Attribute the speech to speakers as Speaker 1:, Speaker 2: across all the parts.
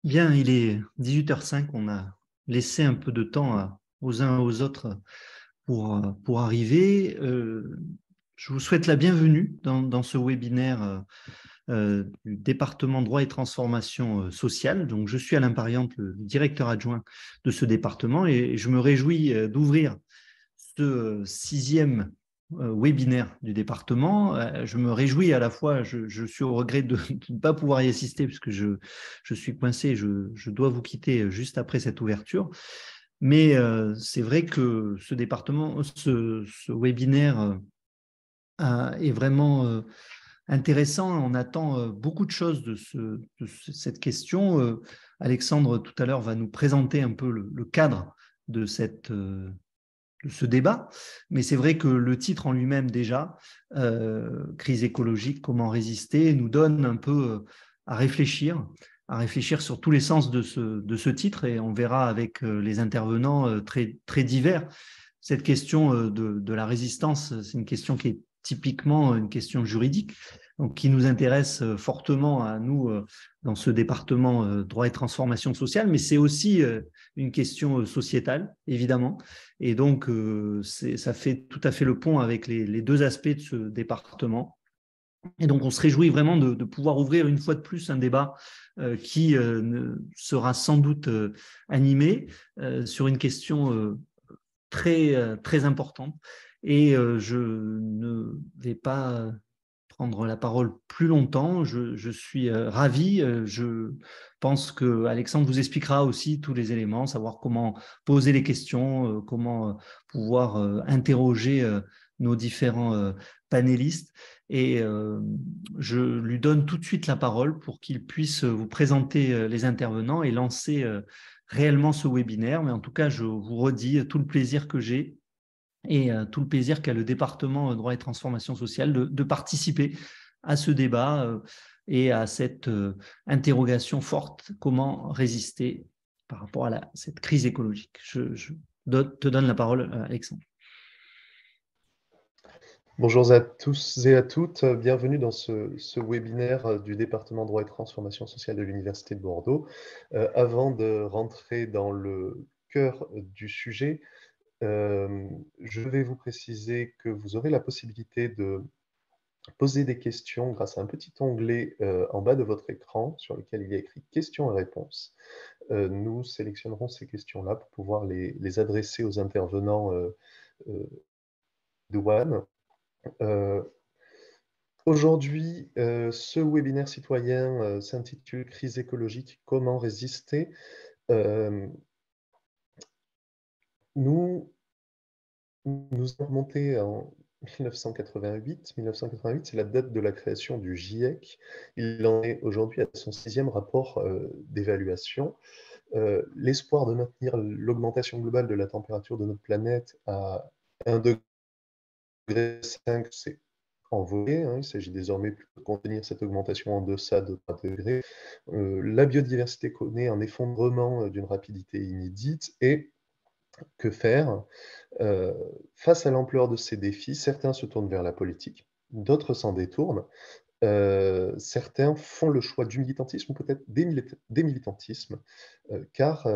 Speaker 1: Bien, il est 18h05, on a laissé un peu de temps aux uns et aux autres pour arriver. Je vous souhaite la bienvenue dans ce webinaire du département droit et transformation sociale. Donc, je suis Alain Pariante, le directeur adjoint de ce département, et je me réjouis d'ouvrir ce sixième webinaire du département. Je me réjouis à la fois, je suis au regret de ne pas pouvoir y assister puisque je suis coincé, je dois vous quitter juste après cette ouverture. Mais c'est vrai que ce département, ce webinaire est vraiment intéressant. On attend beaucoup de choses cette question. Alexandre, tout à l'heure, va nous présenter un peu le cadre de ce débat, mais c'est vrai que le titre en lui-même déjà, crise écologique, comment résister, nous donne un peu à réfléchir sur tous les sens de ce titre, et on verra avec les intervenants très, très divers. Cette question de la résistance, c'est une question qui est typiquement une question juridique, donc qui nous intéresse fortement à nous dans ce département droit et transformation sociale, mais c'est aussi une question sociétale, évidemment. Et donc, ça fait tout à fait le pont avec les deux aspects de ce département. Et donc, on se réjouit vraiment de pouvoir ouvrir une fois de plus un débat qui sera sans doute animé sur une question très, très importante. Et je ne vais pas prendre la parole plus longtemps. Je suis ravi. Je pense que Alexandre vous expliquera aussi tous les éléments, savoir comment poser les questions, comment pouvoir interroger nos différents panélistes. Et je lui donne tout de suite la parole pour qu'il puisse vous présenter les intervenants et lancer réellement ce webinaire. Mais en tout cas, je vous redis tout le plaisir que j'ai et tout le plaisir qu'a le département droit et transformation sociale de participer à ce débat et à cette interrogation forte, comment résister par rapport à cette crise écologique. Je te donne la parole, Alexandre.
Speaker 2: Bonjour à tous et à toutes, bienvenue dans ce webinaire du département droit et transformation sociale de l'Université de Bordeaux. Avant de rentrer dans le cœur du sujet, je vais vous préciser que vous aurez la possibilité de poser des questions grâce à un petit onglet en bas de votre écran sur lequel il y a écrit questions et réponses. Nous sélectionnerons ces questions-là pour pouvoir les adresser aux intervenants de WAN. Aujourd'hui, ce webinaire citoyen s'intitule « Crise écologique, comment résister ?» Nous avons remonté en 1988. 1988, c'est la date de la création du GIEC. Il en est aujourd'hui à son 6e rapport d'évaluation. L'espoir de maintenir l'augmentation globale de la température de notre planète à 1,5 degré, c'est envolé. Il s'agit désormais de contenir cette augmentation en deçà de 3 degrés. La biodiversité connaît un effondrement d'une rapidité inédite. Et que faire face à l'ampleur de ces défis? Certains se tournent vers la politique, d'autres s'en détournent. Certains font le choix du militantisme ou peut-être des militantismes, car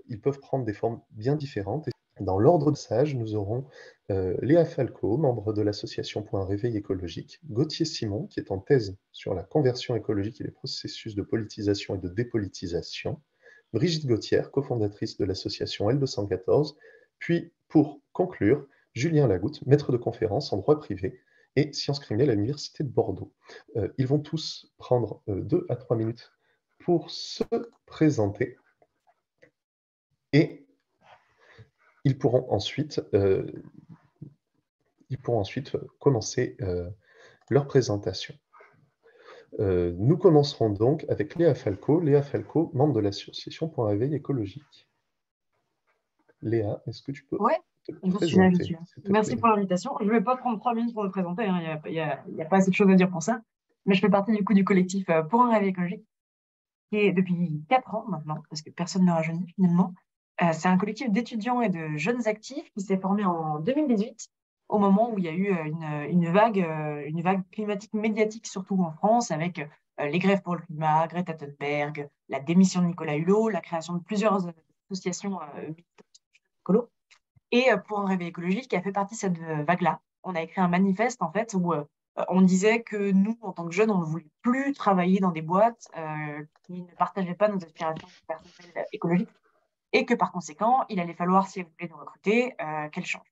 Speaker 2: ils peuvent prendre des formes bien différentes. Dans l'ordre de sage, nous aurons Léa Falco, membre de l'association pour un réveil écologique, Gauthier Simon, qui est en thèse sur la conversion écologique et les processus de politisation et de dépolitisation, Brigitte Gauthier, cofondatrice de l'association L214, puis, pour conclure, Julien Lagoutte, maître de conférence en droit privé et sciences criminelles à l'Université de Bordeaux. Ils vont tous prendre 2 à 3 minutes pour se présenter et ils pourront ensuite commencer leur présentation. Nous commencerons donc avec Léa Falco. Léa Falco, membre de l'association pour un réveil écologique. Léa, est-ce que tu peux
Speaker 3: te présenter? Merci pour l'invitation. Je ne vais pas prendre 3 minutes pour me présenter, il n'y a pas assez de choses à dire pour ça. Mais je fais partie du collectif pour un réveil écologique, qui est depuis 4 ans maintenant, parce que personne ne rajeunit finalement. C'est un collectif d'étudiants et de jeunes actifs qui s'est formé en 2018, au moment où il y a eu une vague climatique médiatique, surtout en France, avec les grèves pour le climat, Greta Thunberg, la démission de Nicolas Hulot, la création de plusieurs associations écolo. Et pour un réveil écologique qui a fait partie de cette vague-là, on a écrit un manifeste en fait où on disait que nous, en tant que jeunes, on ne voulait plus travailler dans des boîtes qui ne partageaient pas nos aspirations personnelles écologiques et que par conséquent, il allait falloir, si elles voulaient nous recruter, qu'elles changent.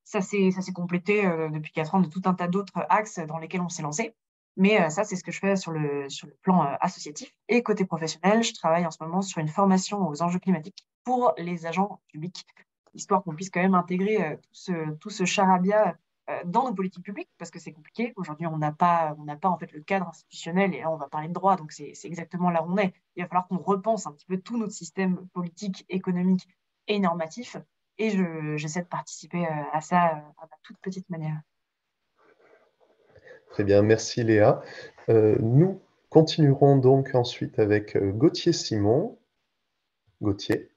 Speaker 3: Ça s'est complété depuis 4 ans de tout un tas d'autres axes dans lesquels on s'est lancé. Mais ça, c'est ce que je fais sur le plan associatif. Et côté professionnel, je travaille en ce moment sur une formation aux enjeux climatiques pour les agents publics, histoire qu'on puisse quand même intégrer tout ce charabia dans nos politiques publiques, parce que c'est compliqué. Aujourd'hui, on n'a pas en fait le cadre institutionnel, et là, on va parler de droit, donc c'est exactement là où on est. Il va falloir qu'on repense un petit peu tout notre système politique, économique et normatif, et j'essaie de participer à ça à ma toute petite manière.
Speaker 2: Très bien, merci Léa. Nous continuerons donc ensuite avec Gauthier Simon. Gauthier.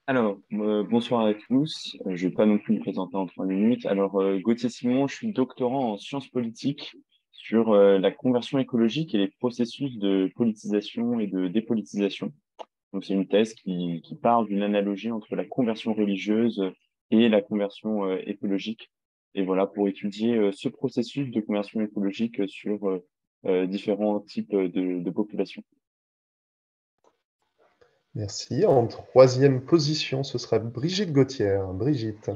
Speaker 4: Alors, bonsoir à tous. Je ne vais pas non plus me présenter en 3 minutes. Alors, Gauthier Simon, je suis doctorant en sciences politiques sur la conversion écologique et les processus de politisation et de dépolitisation. Donc, c'est une thèse qui part d'une analogie entre la conversion religieuse et la conversion écologique. Et voilà, pour étudier ce processus de conversion écologique sur différents types de populations.
Speaker 2: Merci. En troisième position, ce sera Brigitte Gauthier. Brigitte.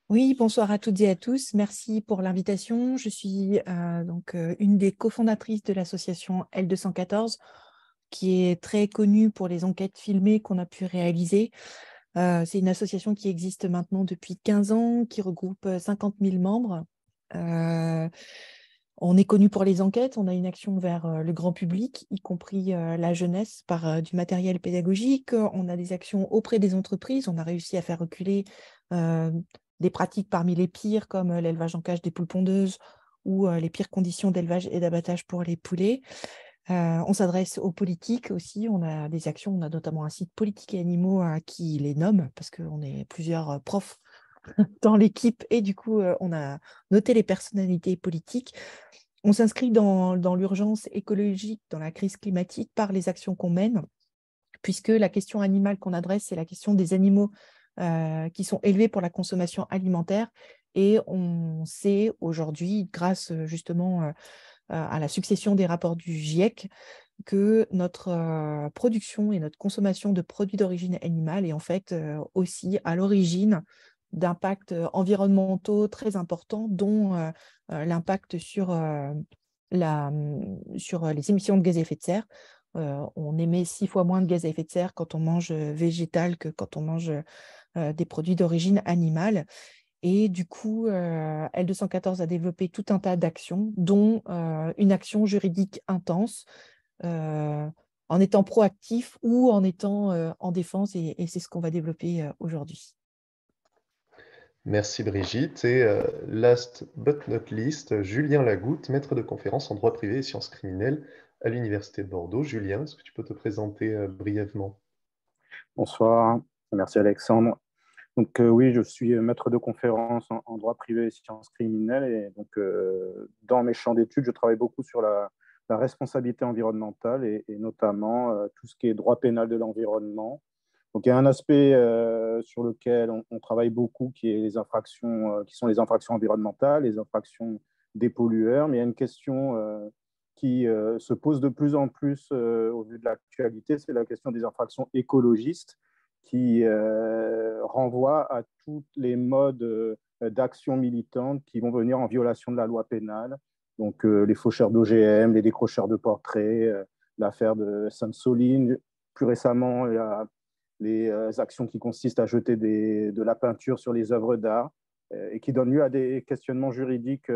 Speaker 5: Oui, bonsoir à toutes et à tous. Merci pour l'invitation. Je suis une des cofondatrices de l'association L214, qui est très connue pour les enquêtes filmées qu'on a pu réaliser. C'est une association qui existe maintenant depuis 15 ans, qui regroupe 50 000 membres. On est connu pour les enquêtes, on a une action vers le grand public, y compris la jeunesse, par du matériel pédagogique. On a des actions auprès des entreprises. On a réussi à faire reculer des pratiques parmi les pires, comme l'élevage en cage des poules pondeuses ou les pires conditions d'élevage et d'abattage pour les poulets. On s'adresse aux politiques aussi. On a des actions, on a notamment un site Politique et Animaux qui les nomme, parce qu'on est plusieurs profs dans l'équipe, et du coup, on a noté les personnalités politiques. On s'inscrit dans l'urgence écologique, dans la crise climatique, par les actions qu'on mène, puisque la question animale qu'on adresse, c'est la question des animaux qui sont élevés pour la consommation alimentaire. Et on sait aujourd'hui, grâce justement à la succession des rapports du GIEC, que notre production et notre consommation de produits d'origine animale est en fait aussi à l'origine d'impacts environnementaux très importants, dont l'impact sur les émissions de gaz à effet de serre. On émet 6 fois moins de gaz à effet de serre quand on mange végétal que quand on mange des produits d'origine animale. Et du coup, L214 a développé tout un tas d'actions, dont une action juridique intense, en étant proactif ou en étant en défense, et c'est ce qu'on va développer aujourd'hui.
Speaker 2: Merci Brigitte. Et last but not least, Julien Lagoutte, maître de conférence en droit privé et sciences criminelles à l'Université de Bordeaux. Julien, est-ce que tu peux te présenter brièvement?
Speaker 6: Bonsoir, merci Alexandre. Donc oui, je suis maître de conférence en droit privé et sciences criminelles, et donc dans mes champs d'études, je travaille beaucoup sur la responsabilité environnementale et notamment tout ce qui est droit pénal de l'environnement. Donc il y a un aspect sur lequel on travaille beaucoup qui est les infractions, qui sont les infractions environnementales, les infractions des pollueurs, mais il y a une question qui se pose de plus en plus au vu de l'actualité, c'est la question des infractions écologistes, qui renvoie à tous les modes d'action militante qui vont venir en violation de la loi pénale. Donc les faucheurs d'OGM, les décrocheurs de portraits, l'affaire de Sainte-Soline, plus récemment les actions qui consistent à jeter de la peinture sur les œuvres d'art et qui donnent lieu à des questionnements juridiques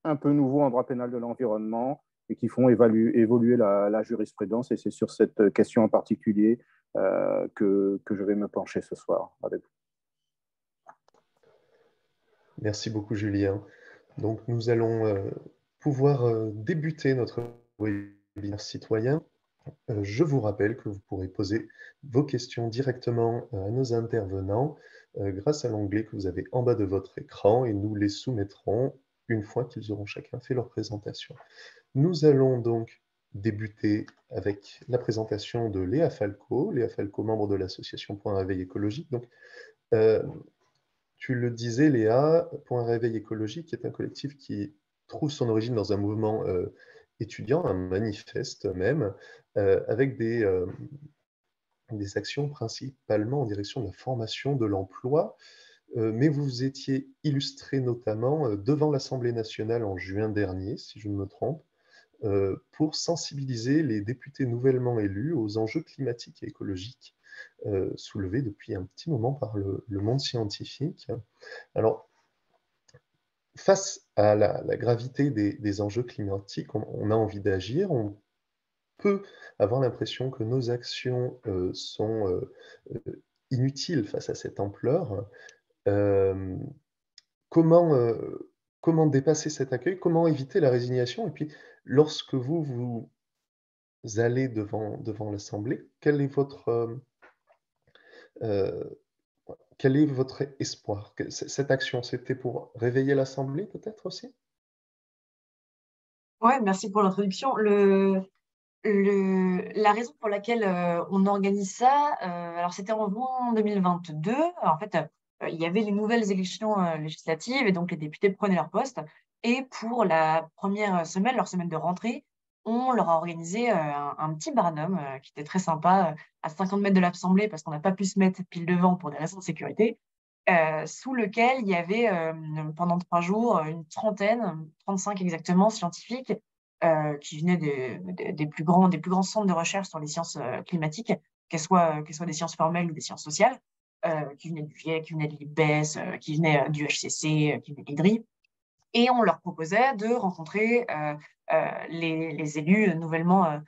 Speaker 6: un peu nouveaux en droit pénal de l'environnement et qui font évoluer la jurisprudence. Et c'est sur cette question en particulier que je vais me pencher ce soir avec vous.
Speaker 2: Merci beaucoup Julien. Donc nous allons pouvoir débuter notre webinaire citoyen. Je vous rappelle que vous pourrez poser vos questions directement à nos intervenants grâce à l'onglet que vous avez en bas de votre écran, et nous les soumettrons une fois qu'ils auront chacun fait leur présentation. Nous allons donc débuter avec la présentation de Léa Falco, membre de l'association Point Réveil écologique. Donc, tu le disais, Léa, Point Réveil écologique est un collectif qui trouve son origine dans un mouvement étudiant, un manifeste même, avec des actions principalement en direction de la formation, de l'emploi, mais vous étiez illustré notamment devant l'Assemblée nationale en juin dernier, si je ne me trompe, pour sensibiliser les députés nouvellement élus aux enjeux climatiques et écologiques soulevés depuis un petit moment par le monde scientifique. Alors, face à la gravité des enjeux climatiques, on a envie d'agir, on peut avoir l'impression que nos actions sont inutiles face à cette ampleur. Comment dépasser cet accueil? Comment éviter la résignation? Et puis, lorsque vous allez devant l'Assemblée, quel est votre espoir? Cette action, c'était pour réveiller l'Assemblée peut-être aussi?
Speaker 3: Ouais, merci pour l'introduction. La raison pour laquelle on organise ça, alors c'était en juin 2022. En fait, il y avait les nouvelles élections législatives et donc les députés prenaient leur poste. Et pour la première semaine, leur semaine de rentrée, on leur a organisé un petit barnum qui était très sympa, à 50 mètres de l'Assemblée parce qu'on n'a pas pu se mettre pile devant pour des raisons de sécurité, sous lequel il y avait pendant 3 jours une trentaine, 35 exactement, scientifiques qui venaient des plus grands centres de recherche sur les sciences climatiques, qu'elles soient des sciences formelles ou des sciences sociales, qui venaient du GIEC, qui venaient de l'IPBES, qui venaient du HCC, qui venaient de l'IDRI. Et on leur proposait de rencontrer les élus nouvellement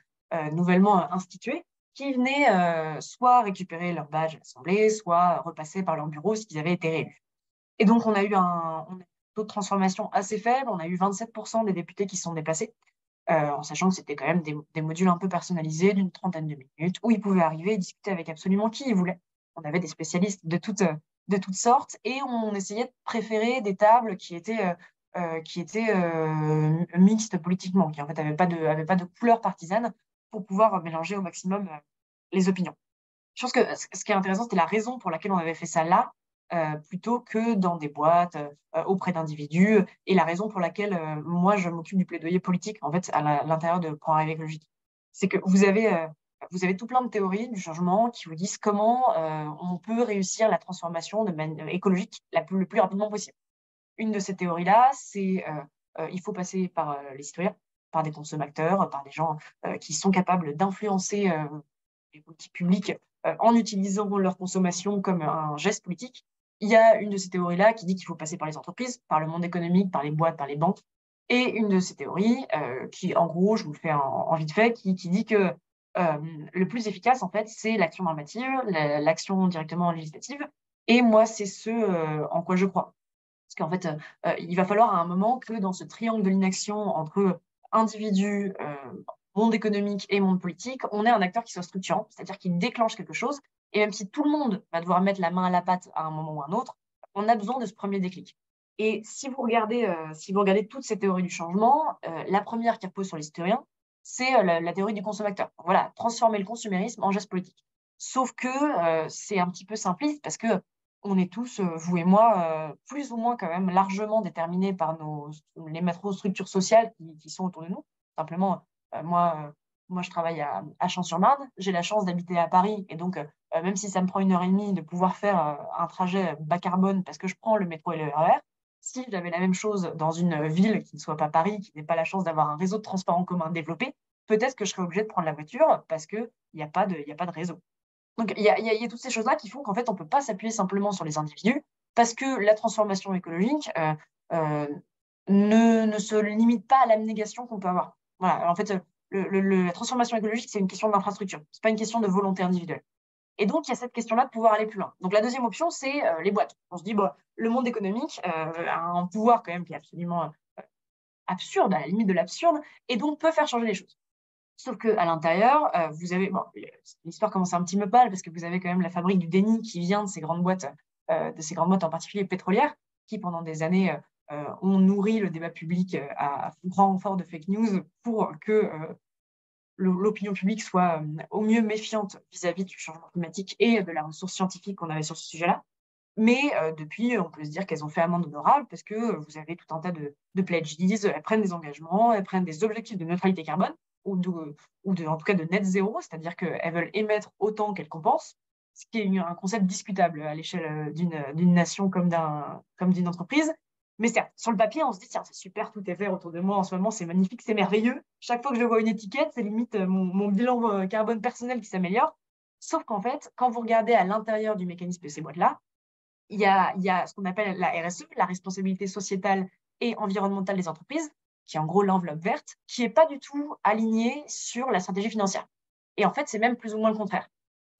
Speaker 3: institués, qui venaient soit récupérer leur badge à l'Assemblée, soit repasser par leur bureau s'ils avaient été réélus. Et donc, on a eu un taux de transformation assez faible. On a eu 27% des députés qui se sont déplacés, en sachant que c'était quand même des modules un peu personnalisés d'une 30aine de minutes, où ils pouvaient arriver et discuter avec absolument qui ils voulaient. On avait des spécialistes de toutes sortes, et on essayait de préférer des tables qui étaient mixtes politiquement, qui en fait n'avaient pas de couleur partisane, pour pouvoir mélanger au maximum les opinions. Je pense que ce qui est intéressant, c'était la raison pour laquelle on avait fait ça là, plutôt que dans des boîtes, auprès d'individus, et la raison pour laquelle moi je m'occupe du plaidoyer politique en fait à l'intérieur de Point Réveil écologique. C'est que vous avez tout plein de théories du changement qui vous disent comment on peut réussir la transformation écologique le plus rapidement possible. Une de ces théories-là, c'est il faut passer par les citoyens, par des consommateurs, par des gens qui sont capables d'influencer les politiques publiques en utilisant leur consommation comme un geste politique. Il y a une de ces théories-là qui dit qu'il faut passer par les entreprises, par le monde économique, par les boîtes, par les banques. Et une de ces théories qui, en gros, je vous le fais en vite fait, qui dit que le plus efficace, en fait, c'est l'action normative, l'action directement législative. Et moi, c'est ce en quoi je crois. Parce qu'en fait, il va falloir à un moment que dans ce triangle de l'inaction entre individu, monde économique et monde politique, on ait un acteur qui soit structurant, c'est-à-dire qui déclenche quelque chose. Et même si tout le monde va devoir mettre la main à la pâte à un moment ou à un autre, on a besoin de ce premier déclic. Et si vous regardez toutes ces théories du changement, la première qui repose sur les citoyens, c'est la théorie du consommateur. Voilà, transformer le consumérisme en geste politique. Sauf que c'est un petit peu simpliste parce que on est tous, vous et moi, plus ou moins quand même largement déterminés par les macrostructures sociales qui sont autour de nous. Simplement, moi, je travaille à Champs-sur-Marne. J'ai la chance d'habiter à Paris. Et donc, même si ça me prend 1h30 de pouvoir faire un trajet bas carbone parce que je prends le métro et le RER, si j'avais la même chose dans une ville qui ne soit pas Paris, qui n'ait pas la chance d'avoir un réseau de transport en commun développé, peut-être que je serais obligée de prendre la voiture parce qu'il n'y a pas de réseau. Donc, il y a toutes ces choses-là qui font qu'en fait, on ne peut pas s'appuyer simplement sur les individus parce que la transformation écologique ne se limite pas à l'abnégation qu'on peut avoir. Voilà. En fait, la transformation écologique, c'est une question d'infrastructure. Ce n'est pas une question de volonté individuelle. Et donc, il y a cette question-là de pouvoir aller plus loin. Donc, la deuxième option, c'est les boîtes. On se dit, le monde économique a un pouvoir quand même qui est absolument absurde, à la limite de l'absurde, et donc peut faire changer les choses. Sauf qu'à l'intérieur, vous avez... l'histoire commence un petit peu pâle parce que vous avez quand même la fabrique du déni qui vient de ces grandes boîtes en particulier pétrolières, qui pendant des années on nourrit le débat public à grand renfort de fake news pour que l'opinion publique soit au mieux méfiante vis-à-vis du changement climatique et de la ressource scientifique qu'on avait sur ce sujet-là. Mais depuis, on peut se dire qu'elles ont fait amende honorable parce que vous avez tout un tas de pledges, elles prennent des engagements, elles prennent des objectifs de neutralité carbone ou en tout cas de net zéro, c'est-à-dire qu'elles veulent émettre autant qu'elles compensent, ce qui est un concept discutable à l'échelle d'une nation comme d'une entreprise. Mais certes, sur le papier, on se dit, tiens, c'est super, tout est vert autour de moi en ce moment, c'est magnifique, c'est merveilleux. Chaque fois que je vois une étiquette, c'est limite mon bilan carbone personnel qui s'améliore. Sauf qu'en fait, quand vous regardez à l'intérieur du mécanisme de ces boîtes-là, il y a ce qu'on appelle la RSE, la responsabilité sociétale et environnementale des entreprises, qui est en gros l'enveloppe verte, qui n'est pas du tout alignée sur la stratégie financière. Et en fait, c'est même plus ou moins le contraire.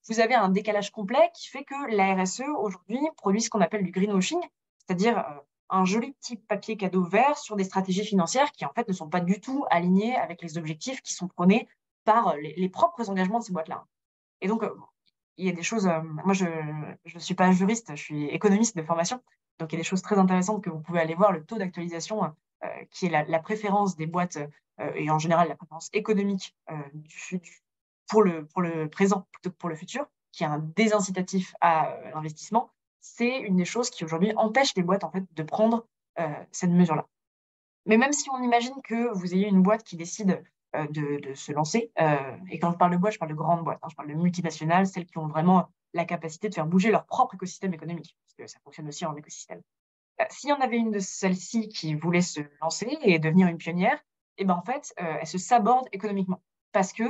Speaker 3: Vous avez un décalage complet qui fait que la RSE, aujourd'hui, produit ce qu'on appelle du greenwashing, c'est-à-dire un joli petit papier cadeau vert sur des stratégies financières qui, en fait, ne sont pas du tout alignées avec les objectifs qui sont prônés par les propres engagements de ces boîtes-là. Et donc, il y a des choses, moi je ne suis pas juriste, je suis économiste de formation, donc il y a des choses très intéressantes que vous pouvez aller voir, le taux d'actualisation, qui est la préférence des boîtes, et en général la préférence économique pour le présent plutôt que pour le futur, qui est un désincitatif à l'investissement, c'est une des choses qui aujourd'hui empêche les boîtes en fait, de prendre cette mesure-là. Mais même si on imagine que vous ayez une boîte qui décide de se lancer, et quand je parle de boîte, je parle de grandes boîtes, je parle de multinationales, celles qui ont vraiment la capacité de faire bouger leur propre écosystème économique, parce que ça fonctionne aussi en écosystème. S'il y en avait une de celles-ci qui voulait se lancer et devenir une pionnière, et ben en fait, elle se saborde économiquement. Parce que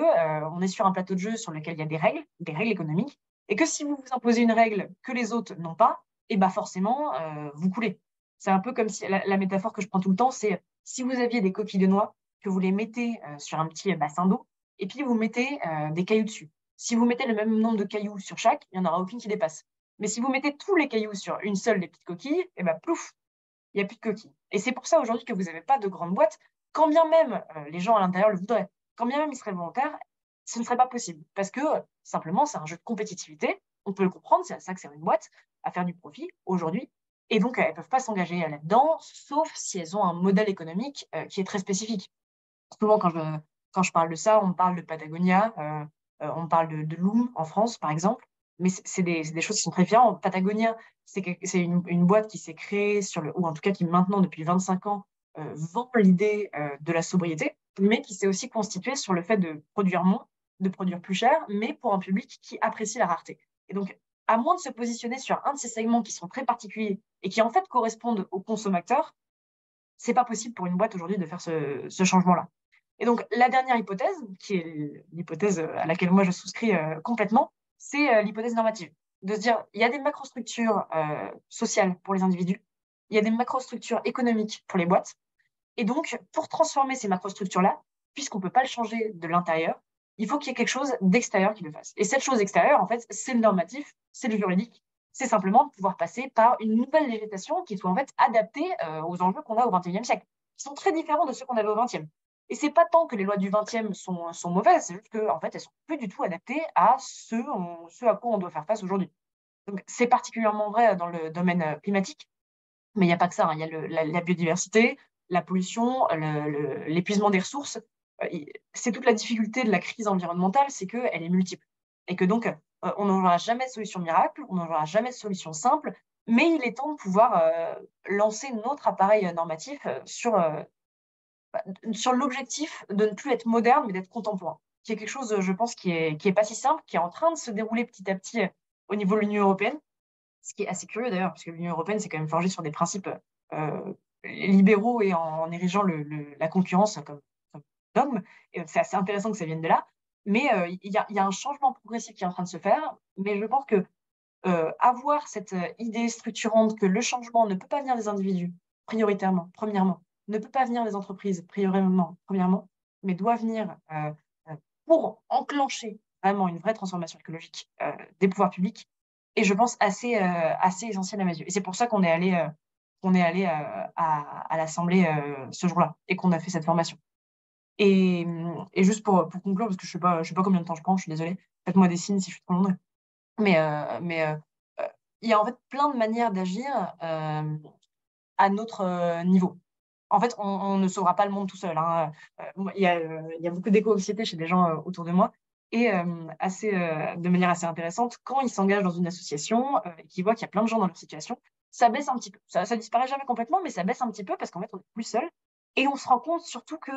Speaker 3: on est sur un plateau de jeu sur lequel il y a des règles économiques, et que si vous vous imposez une règle que les autres n'ont pas, et ben forcément, vous coulez. C'est un peu comme si la métaphore que je prends tout le temps, c'est si vous aviez des coquilles de noix, que vous les mettez sur un petit bassin d'eau, et puis vous mettez des cailloux dessus. Si vous mettez le même nombre de cailloux sur chaque, il n'y en aura aucune qui dépasse. Mais si vous mettez tous les cailloux sur une seule des petites coquilles, et ben plouf, il n'y a plus de coquilles. Et c'est pour ça aujourd'hui que vous n'avez pas de grande boîte, quand bien même les gens à l'intérieur le voudraient, quand bien même ils seraient volontaires, ce ne serait pas possible. Parce que simplement, c'est un jeu de compétitivité. On peut le comprendre, c'est à ça que sert une boîte, à faire du profit aujourd'hui. Et donc, elles ne peuvent pas s'engager là-dedans, sauf si elles ont un modèle économique qui est très spécifique. Souvent, quand je parle de ça, on parle de Patagonia, on parle de Loom en France, par exemple. Mais c'est des choses qui sont très différentes. Patagonia, c'est une boîte qui s'est créée ou en tout cas qui maintenant, depuis 25 ans, vend l'idée de la sobriété, mais qui s'est aussi constituée sur le fait de produire moins, de produire plus cher, mais pour un public qui apprécie la rareté. Et donc, à moins de se positionner sur un de ces segments qui sont très particuliers et qui en fait correspondent aux consommateurs, c'est pas possible pour une boîte aujourd'hui de faire ce changement-là. Et donc, la dernière hypothèse, qui est l'hypothèse à laquelle moi je souscris complètement, c'est l'hypothèse normative. De se dire, il y a des macrostructures sociales pour les individus, il y a des macrostructures économiques pour les boîtes. Et donc, pour transformer ces macrostructures-là, puisqu'on ne peut pas le changer de l'intérieur, il faut qu'il y ait quelque chose d'extérieur qui le fasse. Et cette chose extérieure, en fait, c'est le normatif, c'est le juridique. C'est simplement de pouvoir passer par une nouvelle législation qui soit en fait adaptée aux enjeux qu'on a au XXIe siècle, qui sont très différents de ceux qu'on avait au XXe. Et c'est pas tant que les lois du XXe sont mauvaises, c'est juste qu'en fait, elles sont plus du tout adaptées à ce à quoi on doit faire face aujourd'hui. Donc, c'est particulièrement vrai dans le domaine climatique, mais il n'y a pas que ça. Il y a la biodiversité, la pollution, l'épuisement des ressources. C'est toute la difficulté de la crise environnementale, c'est qu'elle est multiple. Et que donc, on n'aura jamais de solution miracle, on n'aura jamais de solution simple, mais il est temps de pouvoir lancer notre appareil normatif sur l'objectif de ne plus être moderne, mais d'être contemporain, qui est quelque chose, je pense, qui est pas si simple, qui est en train de se dérouler petit à petit au niveau de l'Union européenne, ce qui est assez curieux d'ailleurs, parce que l'Union européenne s'est quand même forgée sur des principes libéraux et en érigeant la concurrence comme dogme, et c'est assez intéressant que ça vienne de là, mais il y a un changement progressif qui est en train de se faire, mais je pense que avoir cette idée structurante que le changement ne peut pas venir des individus, prioritairement, premièrement, ne peut pas venir des entreprises, prioritairement, premièrement, mais doit venir pour enclencher vraiment une vraie transformation écologique des pouvoirs publics, et je pense assez essentiel à mes yeux. Et c'est pour ça qu'on est allé à l'Assemblée ce jour-là, et qu'on a fait cette formation. Et juste pour conclure, parce que je sais pas combien de temps je prends, je suis désolée, faites-moi des signes si je suis trop longue. Mais il y a en fait plein de manières d'agir. à notre niveau. En fait, on ne sauvera pas le monde tout seul, hein. Il y a beaucoup d'éco-anxiété chez des gens autour de moi. Et de manière assez intéressante, quand ils s'engagent dans une association et qu'ils voient qu'il y a plein de gens dans leur situation, ça baisse un petit peu. Ça disparaît jamais complètement, mais ça baisse un petit peu parce qu'en fait, on est plus seul. Et on se rend compte surtout que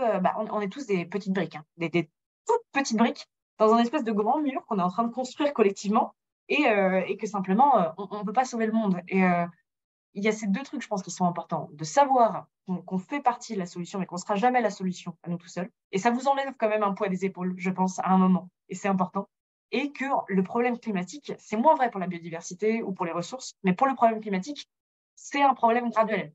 Speaker 3: on est tous des petites briques, hein, des toutes petites briques dans un espèce de grand mur qu'on est en train de construire collectivement et que simplement, on ne peut pas sauver le monde. Et il y a ces deux trucs, je pense, qui sont importants. De savoir qu'on fait partie de la solution, mais qu'on ne sera jamais la solution à nous tout seuls. Et ça vous enlève quand même un poids des épaules, je pense, à un moment. Et c'est important. Et que le problème climatique, c'est moins vrai pour la biodiversité ou pour les ressources, mais pour le problème climatique, c'est un problème graduel.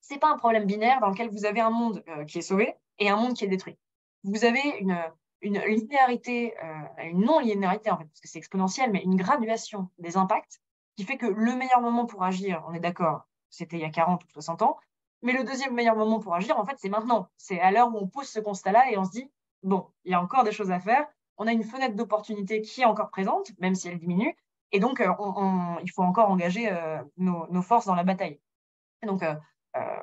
Speaker 3: C'est pas un problème binaire dans lequel vous avez un monde qui est sauvé et un monde qui est détruit. Vous avez une linéarité, une non-linéarité en fait, parce que c'est exponentiel, mais une graduation des impacts qui fait que le meilleur moment pour agir, on est d'accord, c'était il y a 40 ou 60 ans, mais le deuxième meilleur moment pour agir, en fait, c'est maintenant. C'est à l'heure où on pose ce constat-là et on se dit, bon, il y a encore des choses à faire, on a une fenêtre d'opportunité qui est encore présente, même si elle diminue, et donc il faut encore engager nos forces dans la bataille. Et donc,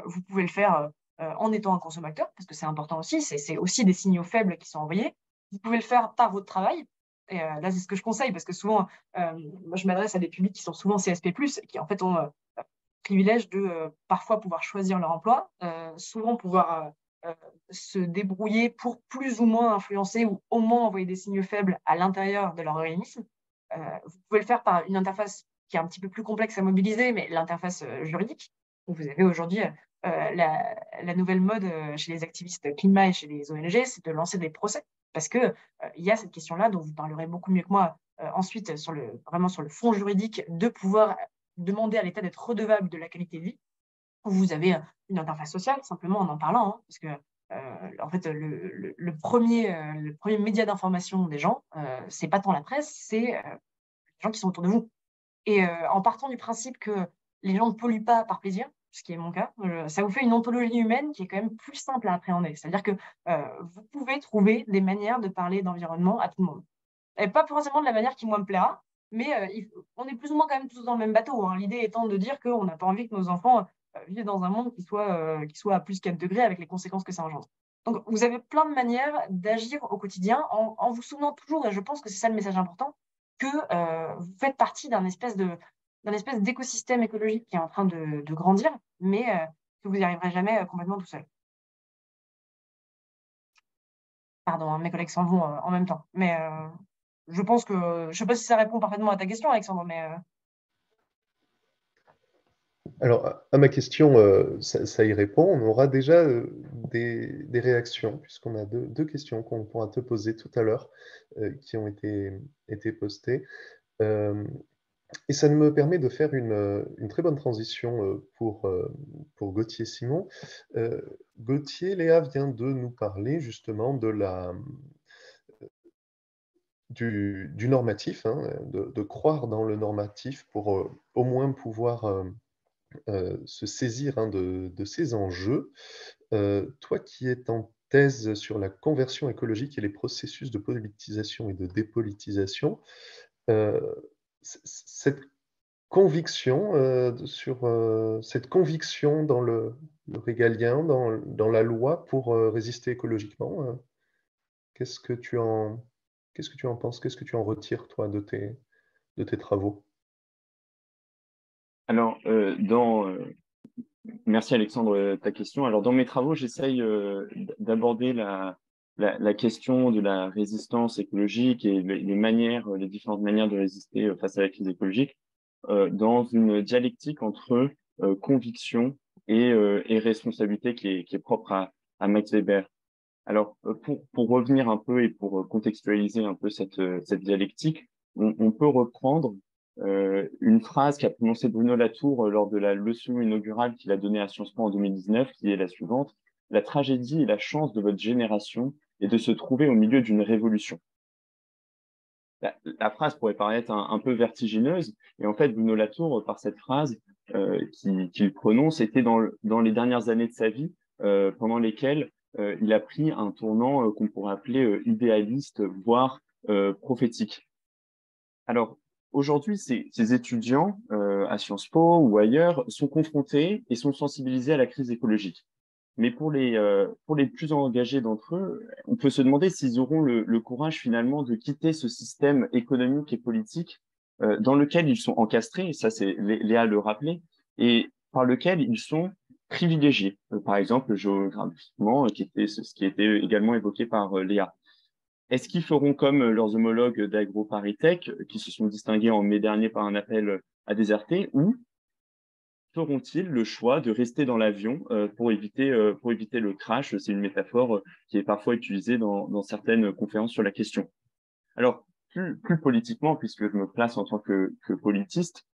Speaker 3: vous pouvez le faire en étant un consommateur, parce que c'est important aussi, c'est aussi des signaux faibles qui sont envoyés. Vous pouvez le faire par votre travail. Et là, c'est ce que je conseille, parce que souvent, moi, je m'adresse à des publics qui sont souvent CSP+, qui en fait ont privilège de parfois pouvoir choisir leur emploi, souvent pouvoir se débrouiller pour plus ou moins influencer ou au moins envoyer des signaux faibles à l'intérieur de leur organisme. Vous pouvez le faire par une interface qui est un petit peu plus complexe à mobiliser, mais l'interface juridique. Vous avez aujourd'hui la nouvelle mode chez les activistes climat et chez les ONG, c'est de lancer des procès. Parce qu'il y a cette question-là, dont vous parlerez beaucoup mieux que moi ensuite, vraiment sur le fond juridique, de pouvoir demander à l'État d'être redevable de la qualité de vie. Vous avez une interface sociale, simplement en parlant, hein, parce que en fait, le premier média d'information des gens, c'est pas tant la presse, c'est les gens qui sont autour de vous. Et en partant du principe que les gens ne polluent pas par plaisir, ce qui est mon cas, ça vous fait une ontologie humaine qui est quand même plus simple à appréhender. C'est-à-dire que vous pouvez trouver des manières de parler d'environnement à tout le monde. Et pas forcément de la manière qui, moi, me plaira, mais on est plus ou moins quand même tous dans le même bateau, hein. L'idée étant de dire qu'on n'a pas envie que nos enfants vivent dans un monde qui soit à plus 4 degrés avec les conséquences que ça engendre. Donc, vous avez plein de manières d'agir au quotidien en vous souvenant toujours, et je pense que c'est ça le message important, que vous faites partie d'un espèce d'écosystème écologique qui est en train de grandir, mais que vous n'y arriverez jamais complètement tout seul. Pardon, hein, mes collègues s'en vont en même temps. Mais je pense que, je ne sais pas si ça répond parfaitement à ta question, Alexandre, mais...
Speaker 2: Alors, à ma question, ça y répond. On aura déjà des réactions, puisqu'on a deux questions qu'on pourra te poser tout à l'heure, qui ont été postées. Et ça me permet de faire une très bonne transition pour Gauthier Simon. Gauthier, Léa vient de nous parler justement du normatif, hein, de croire dans le normatif pour au moins pouvoir se saisir hein, de ces enjeux. Toi qui es en thèse sur la conversion écologique et les processus de politisation et de dépolitisation, cette conviction cette conviction dans le régalien, dans la loi pour résister écologiquement, qu'est-ce que tu en penses? Qu'est-ce que tu en retires, toi, de tes travaux?
Speaker 4: Alors, merci Alexandre, ta question. Alors, dans mes travaux, j'essaye d'aborder la question de la résistance écologique et les différentes manières de résister face à la crise écologique dans une dialectique entre conviction et responsabilité qui est propre à Max Weber. Alors, pour revenir un peu et pour contextualiser un peu cette dialectique, on peut reprendre une phrase qu'a prononcée Bruno Latour lors de la leçon inaugurale qu'il a donnée à Sciences Po en 2019, qui est la suivante: la tragédie et la chance de votre génération est de se trouver au milieu d'une révolution. La phrase pourrait paraître un peu vertigineuse, et en fait, Bruno Latour, par cette phrase qu'il prononce, était dans les dernières années de sa vie, pendant lesquelles il a pris un tournant qu'on pourrait appeler idéaliste, voire prophétique. Alors, aujourd'hui, ces étudiants à Sciences Po ou ailleurs sont confrontés et sont sensibilisés à la crise écologique. Mais pour les plus engagés d'entre eux, on peut se demander s'ils auront le courage finalement de quitter ce système économique et politique dans lequel ils sont encastrés, et ça c'est Léa le rappelait, et par lequel ils sont privilégiés, par exemple géographiquement, ce qui était également évoqué par Léa. Est-ce qu'ils feront comme leurs homologues d'AgroParisTech, qui se sont distingués en mai dernier par un appel à déserter, ou feront-ils le choix de rester dans l'avion pour éviter le crash? C'est une métaphore qui est parfois utilisée dans certaines conférences sur la question. Alors, plus politiquement, puisque je me place en tant que politiste,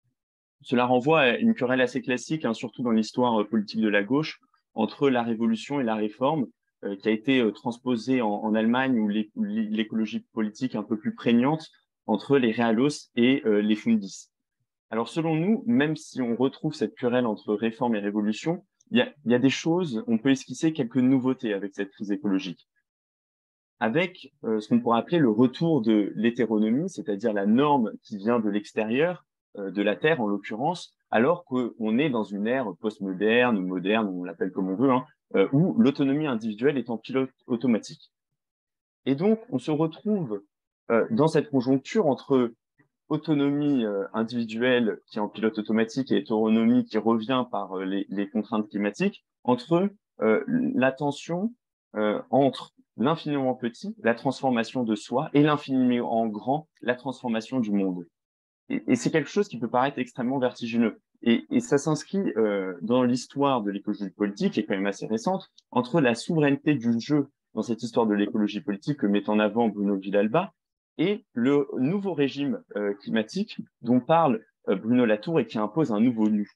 Speaker 4: cela renvoie à une querelle assez classique, hein, surtout dans l'histoire politique de la gauche, entre la révolution et la réforme, qui a été transposée en Allemagne, où l'écologie politique est un peu plus prégnante, entre les realos et les fundis. Alors, selon nous, même si on retrouve cette querelle entre réforme et révolution, il y a des choses, on peut esquisser quelques nouveautés avec cette crise écologique. Avec ce qu'on pourrait appeler le retour de l'hétéronomie, c'est-à-dire la norme qui vient de l'extérieur, de la Terre en l'occurrence, alors qu'on est dans une ère postmoderne, moderne, on l'appelle comme on veut, hein, où l'autonomie individuelle est en pilote automatique. Et donc, on se retrouve dans cette conjoncture entre autonomie individuelle qui est en pilote automatique et autonomie qui revient par les contraintes climatiques, entre la tension entre l'infiniment petit, la transformation de soi, et l'infiniment grand, la transformation du monde. Et c'est quelque chose qui peut paraître extrêmement vertigineux. Et ça s'inscrit dans l'histoire de l'écologie politique, qui est quand même assez récente, entre la souveraineté du jeu dans cette histoire de l'écologie politique que met en avant Bruno Villalba, et le nouveau régime climatique dont parle Bruno Latour et qui impose un nouveau nu.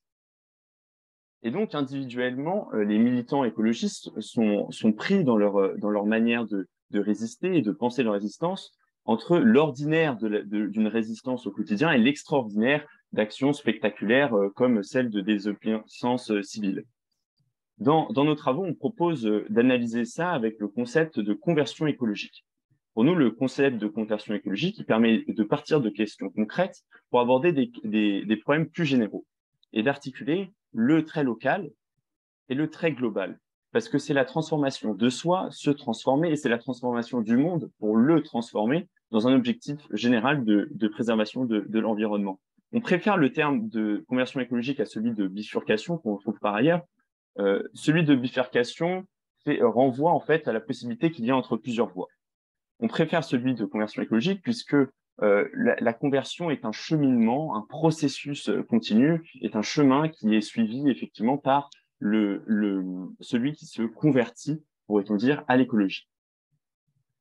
Speaker 4: Et donc, individuellement, les militants écologistes sont pris dans leur manière de résister et de penser leur résistance entre l'ordinaire d'une résistance au quotidien et l'extraordinaire d'actions spectaculaires comme celle de désobéissance civile. Dans nos travaux, on propose d'analyser ça avec le concept de conversion écologique. Pour nous, le concept de conversion écologique il permet de partir de questions concrètes pour aborder des problèmes plus généraux et d'articuler le trait local et le trait global. Parce que c'est la transformation de soi, se transformer, et c'est la transformation du monde pour le transformer dans un objectif général de préservation de l'environnement. On préfère le terme de conversion écologique à celui de bifurcation qu'on trouve par ailleurs. Celui de bifurcation renvoie en fait à la possibilité qu'il y a entre plusieurs voies. On préfère celui de conversion écologique puisque la conversion est un cheminement, un processus continu, est un chemin qui est suivi effectivement par celui qui se convertit, pourrait-on dire, à l'écologie.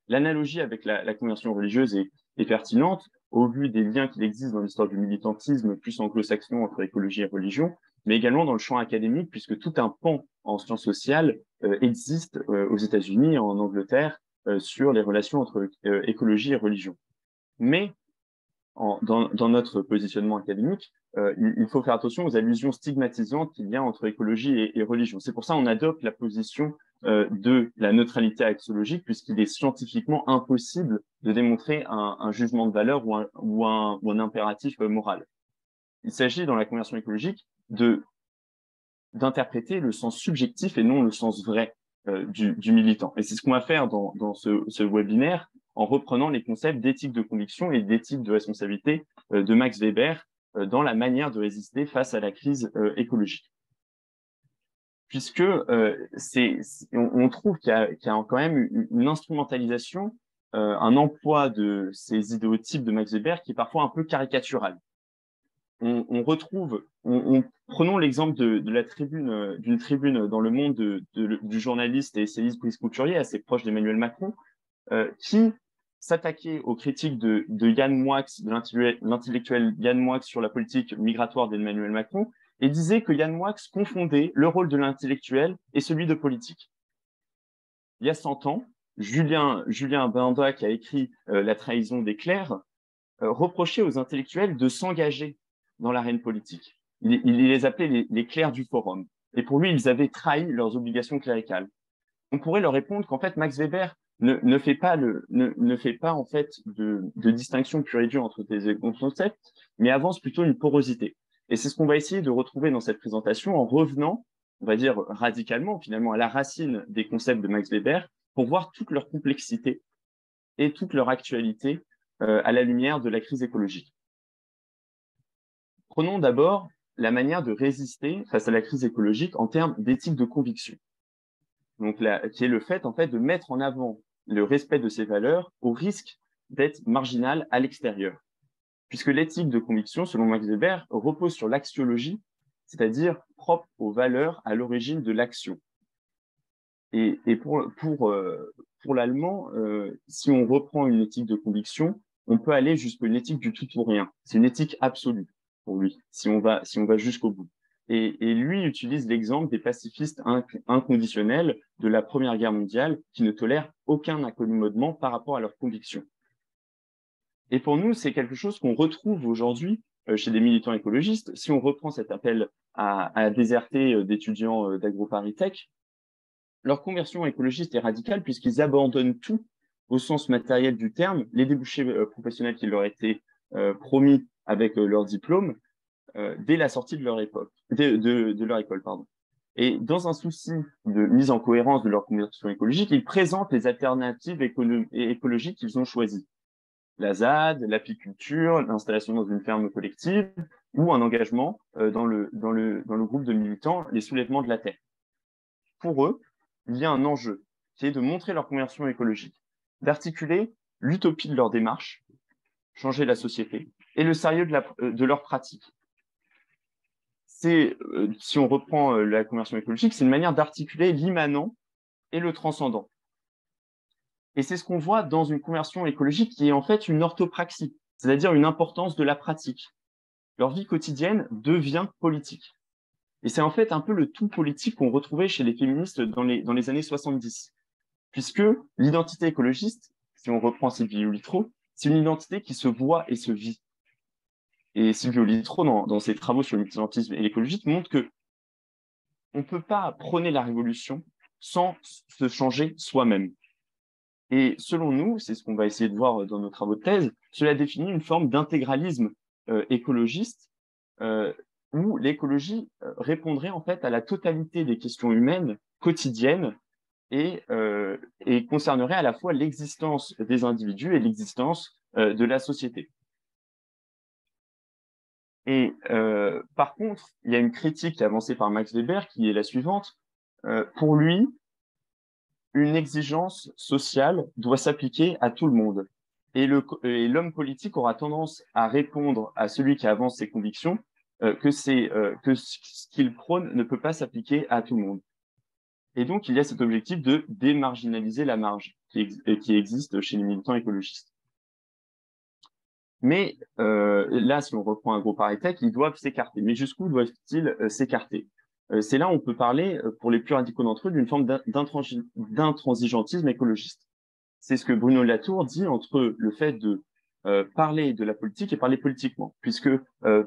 Speaker 4: L'analogie avec la conversion religieuse est pertinente au vu des liens qu'il existe dans l'histoire du militantisme plus anglo-saxon entre écologie et religion, mais également dans le champ académique, puisque tout un pan en sciences sociales existe aux États-Unis, en Angleterre, sur les relations entre écologie et religion. Mais dans notre positionnement académique, il faut faire attention aux allusions stigmatisantes qu'il y a entre écologie et religion. C'est pour ça qu'on adopte la position de la neutralité axiologique, puisqu'il est scientifiquement impossible de démontrer un jugement de valeur ou un impératif moral. Il s'agit, dans la conversion écologique, d'interpréter le sens subjectif et non le sens vrai du militant. Et c'est ce qu'on va faire dans ce webinaire, en reprenant les concepts d'éthique de conviction et d'éthique de responsabilité de Max Weber dans la manière de résister face à la crise écologique. Puisque on trouve qu'il y a quand même une instrumentalisation, un emploi de ces idéotypes de Max Weber qui est parfois un peu caricatural. Prenons l'exemple d'une tribune dans Le Monde du journaliste et essayiste Brice Couturier, assez proche d'Emmanuel Macron, qui s'attaquait aux critiques de Yann Moix, de l'intellectuel Yann Moix sur la politique migratoire d'Emmanuel Macron, et disait que Yann Moix confondait le rôle de l'intellectuel et celui de politique. Il y a 100 ans, Julien Benda, qui a écrit La trahison des clercs, reprochait aux intellectuels de s'engager dans l'arène politique. Il les appelait les clercs du forum. Et pour lui, ils avaient trahi leurs obligations cléricales. On pourrait leur répondre qu'en fait, Max Weber ne fait pas en fait de distinction pure et dure entre des concepts, mais avance plutôt une porosité. Et c'est ce qu'on va essayer de retrouver dans cette présentation en revenant, on va dire radicalement finalement, à la racine des concepts de Max Weber pour voir toute leur complexité et toute leur actualité à la lumière de la crise écologique. Prenons d'abord la manière de résister face à la crise écologique en termes d'éthique de conviction. Donc qui est le fait en fait de mettre en avant le respect de ces valeurs au risque d'être marginal à l'extérieur. Puisque l'éthique de conviction, selon Max Weber, repose sur l'axiologie, c'est-à-dire propre aux valeurs à l'origine de l'action. Et pour l'allemand, si on reprend une éthique de conviction, on peut aller jusqu'à une éthique du tout ou rien. C'est une éthique absolue pour lui, si on va jusqu'au bout. Et lui utilise l'exemple des pacifistes inconditionnels de la Première Guerre mondiale qui ne tolèrent aucun accommodement par rapport à leurs convictions. Et pour nous, c'est quelque chose qu'on retrouve aujourd'hui chez des militants écologistes. Si on reprend cet appel à déserter d'étudiants d'AgroParisTech, leur conversion écologiste est radicale puisqu'ils abandonnent tout au sens matériel du terme, les débouchés professionnels qui leur étaient promis avec leur diplôme dès la sortie de leur école. Et dans un souci de mise en cohérence de leur conversion écologique, ils présentent les alternatives écologiques qu'ils ont choisies. La ZAD, l'apiculture, l'installation dans une ferme collective ou un engagement dans le groupe de militants, les soulèvements de la terre. Pour eux, il y a un enjeu qui est de montrer leur conversion écologique, d'articuler l'utopie de leur démarche, changer la société, et le sérieux de leur pratique. Si on reprend la conversion écologique, c'est une manière d'articuler l'immanent et le transcendant. Et c'est ce qu'on voit dans une conversion écologique qui est en fait une orthopraxie, c'est-à-dire une importance de la pratique. Leur vie quotidienne devient politique. Et c'est en fait un peu le tout politique qu'on retrouvait chez les féministes dans les années 70. Puisque l'identité écologiste, si on reprend Silvio Littrò, c'est une identité qui se voit et se vit. Et Silvio Littrò, dans ses travaux sur le militantisme et l'écologie, montre que on ne peut pas prôner la révolution sans se changer soi-même. Et selon nous, c'est ce qu'on va essayer de voir dans nos travaux de thèse, cela définit une forme d'intégralisme écologiste où l'écologie répondrait en fait à la totalité des questions humaines quotidiennes et concernerait à la fois l'existence des individus et l'existence de la société. Et par contre, il y a une critique avancée par Max Weber qui est la suivante. Pour lui, une exigence sociale doit s'appliquer à tout le monde. Et l'homme politique aura tendance à répondre à celui qui avance ses convictions que ce qu'il prône ne peut pas s'appliquer à tout le monde. Et donc, il y a cet objectif de démarginaliser la marge qui existe chez les militants écologistes. Mais là, si on reprend AgroParisTech, ils doivent s'écarter. Mais jusqu'où doivent-ils s'écarter? C'est là où on peut parler, pour les plus radicaux d'entre eux, d'une forme d'intransigeantisme écologiste. C'est ce que Bruno Latour dit entre le fait de parler de la politique et parler politiquement. Puisque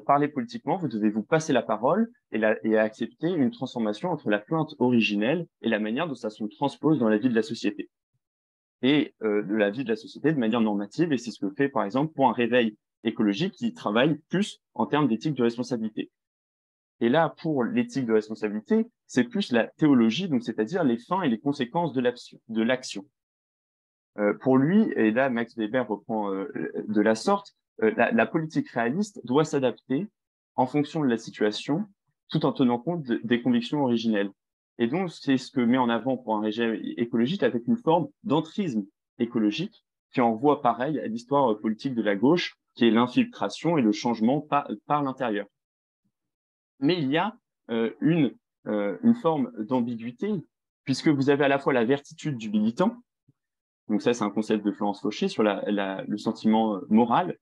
Speaker 4: parler politiquement, vous devez vous passer la parole et accepter une transformation entre la plainte originelle et la manière dont ça se transpose dans la vie de la société. Et de la vie de la société de manière normative. Et c'est ce que fait, par exemple, pour un réveil écologique qui travaille plus en termes d'éthique de responsabilité. Et là, pour l'éthique de responsabilité, c'est plus la théologie, donc c'est-à-dire les fins et les conséquences de l'action. Pour lui, et là Max Weber reprend de la sorte, la politique réaliste doit s'adapter en fonction de la situation, tout en tenant compte des convictions originelles. Et donc, c'est ce que met en avant pour un régime écologique avec une forme d'entrisme écologique qui envoie pareil à l'histoire politique de la gauche, qui est l'infiltration et le changement par l'intérieur. Mais il y a une forme d'ambiguïté, puisque vous avez à la fois la vertitude du militant, donc ça c'est un concept de Florence Fauché sur le sentiment moral,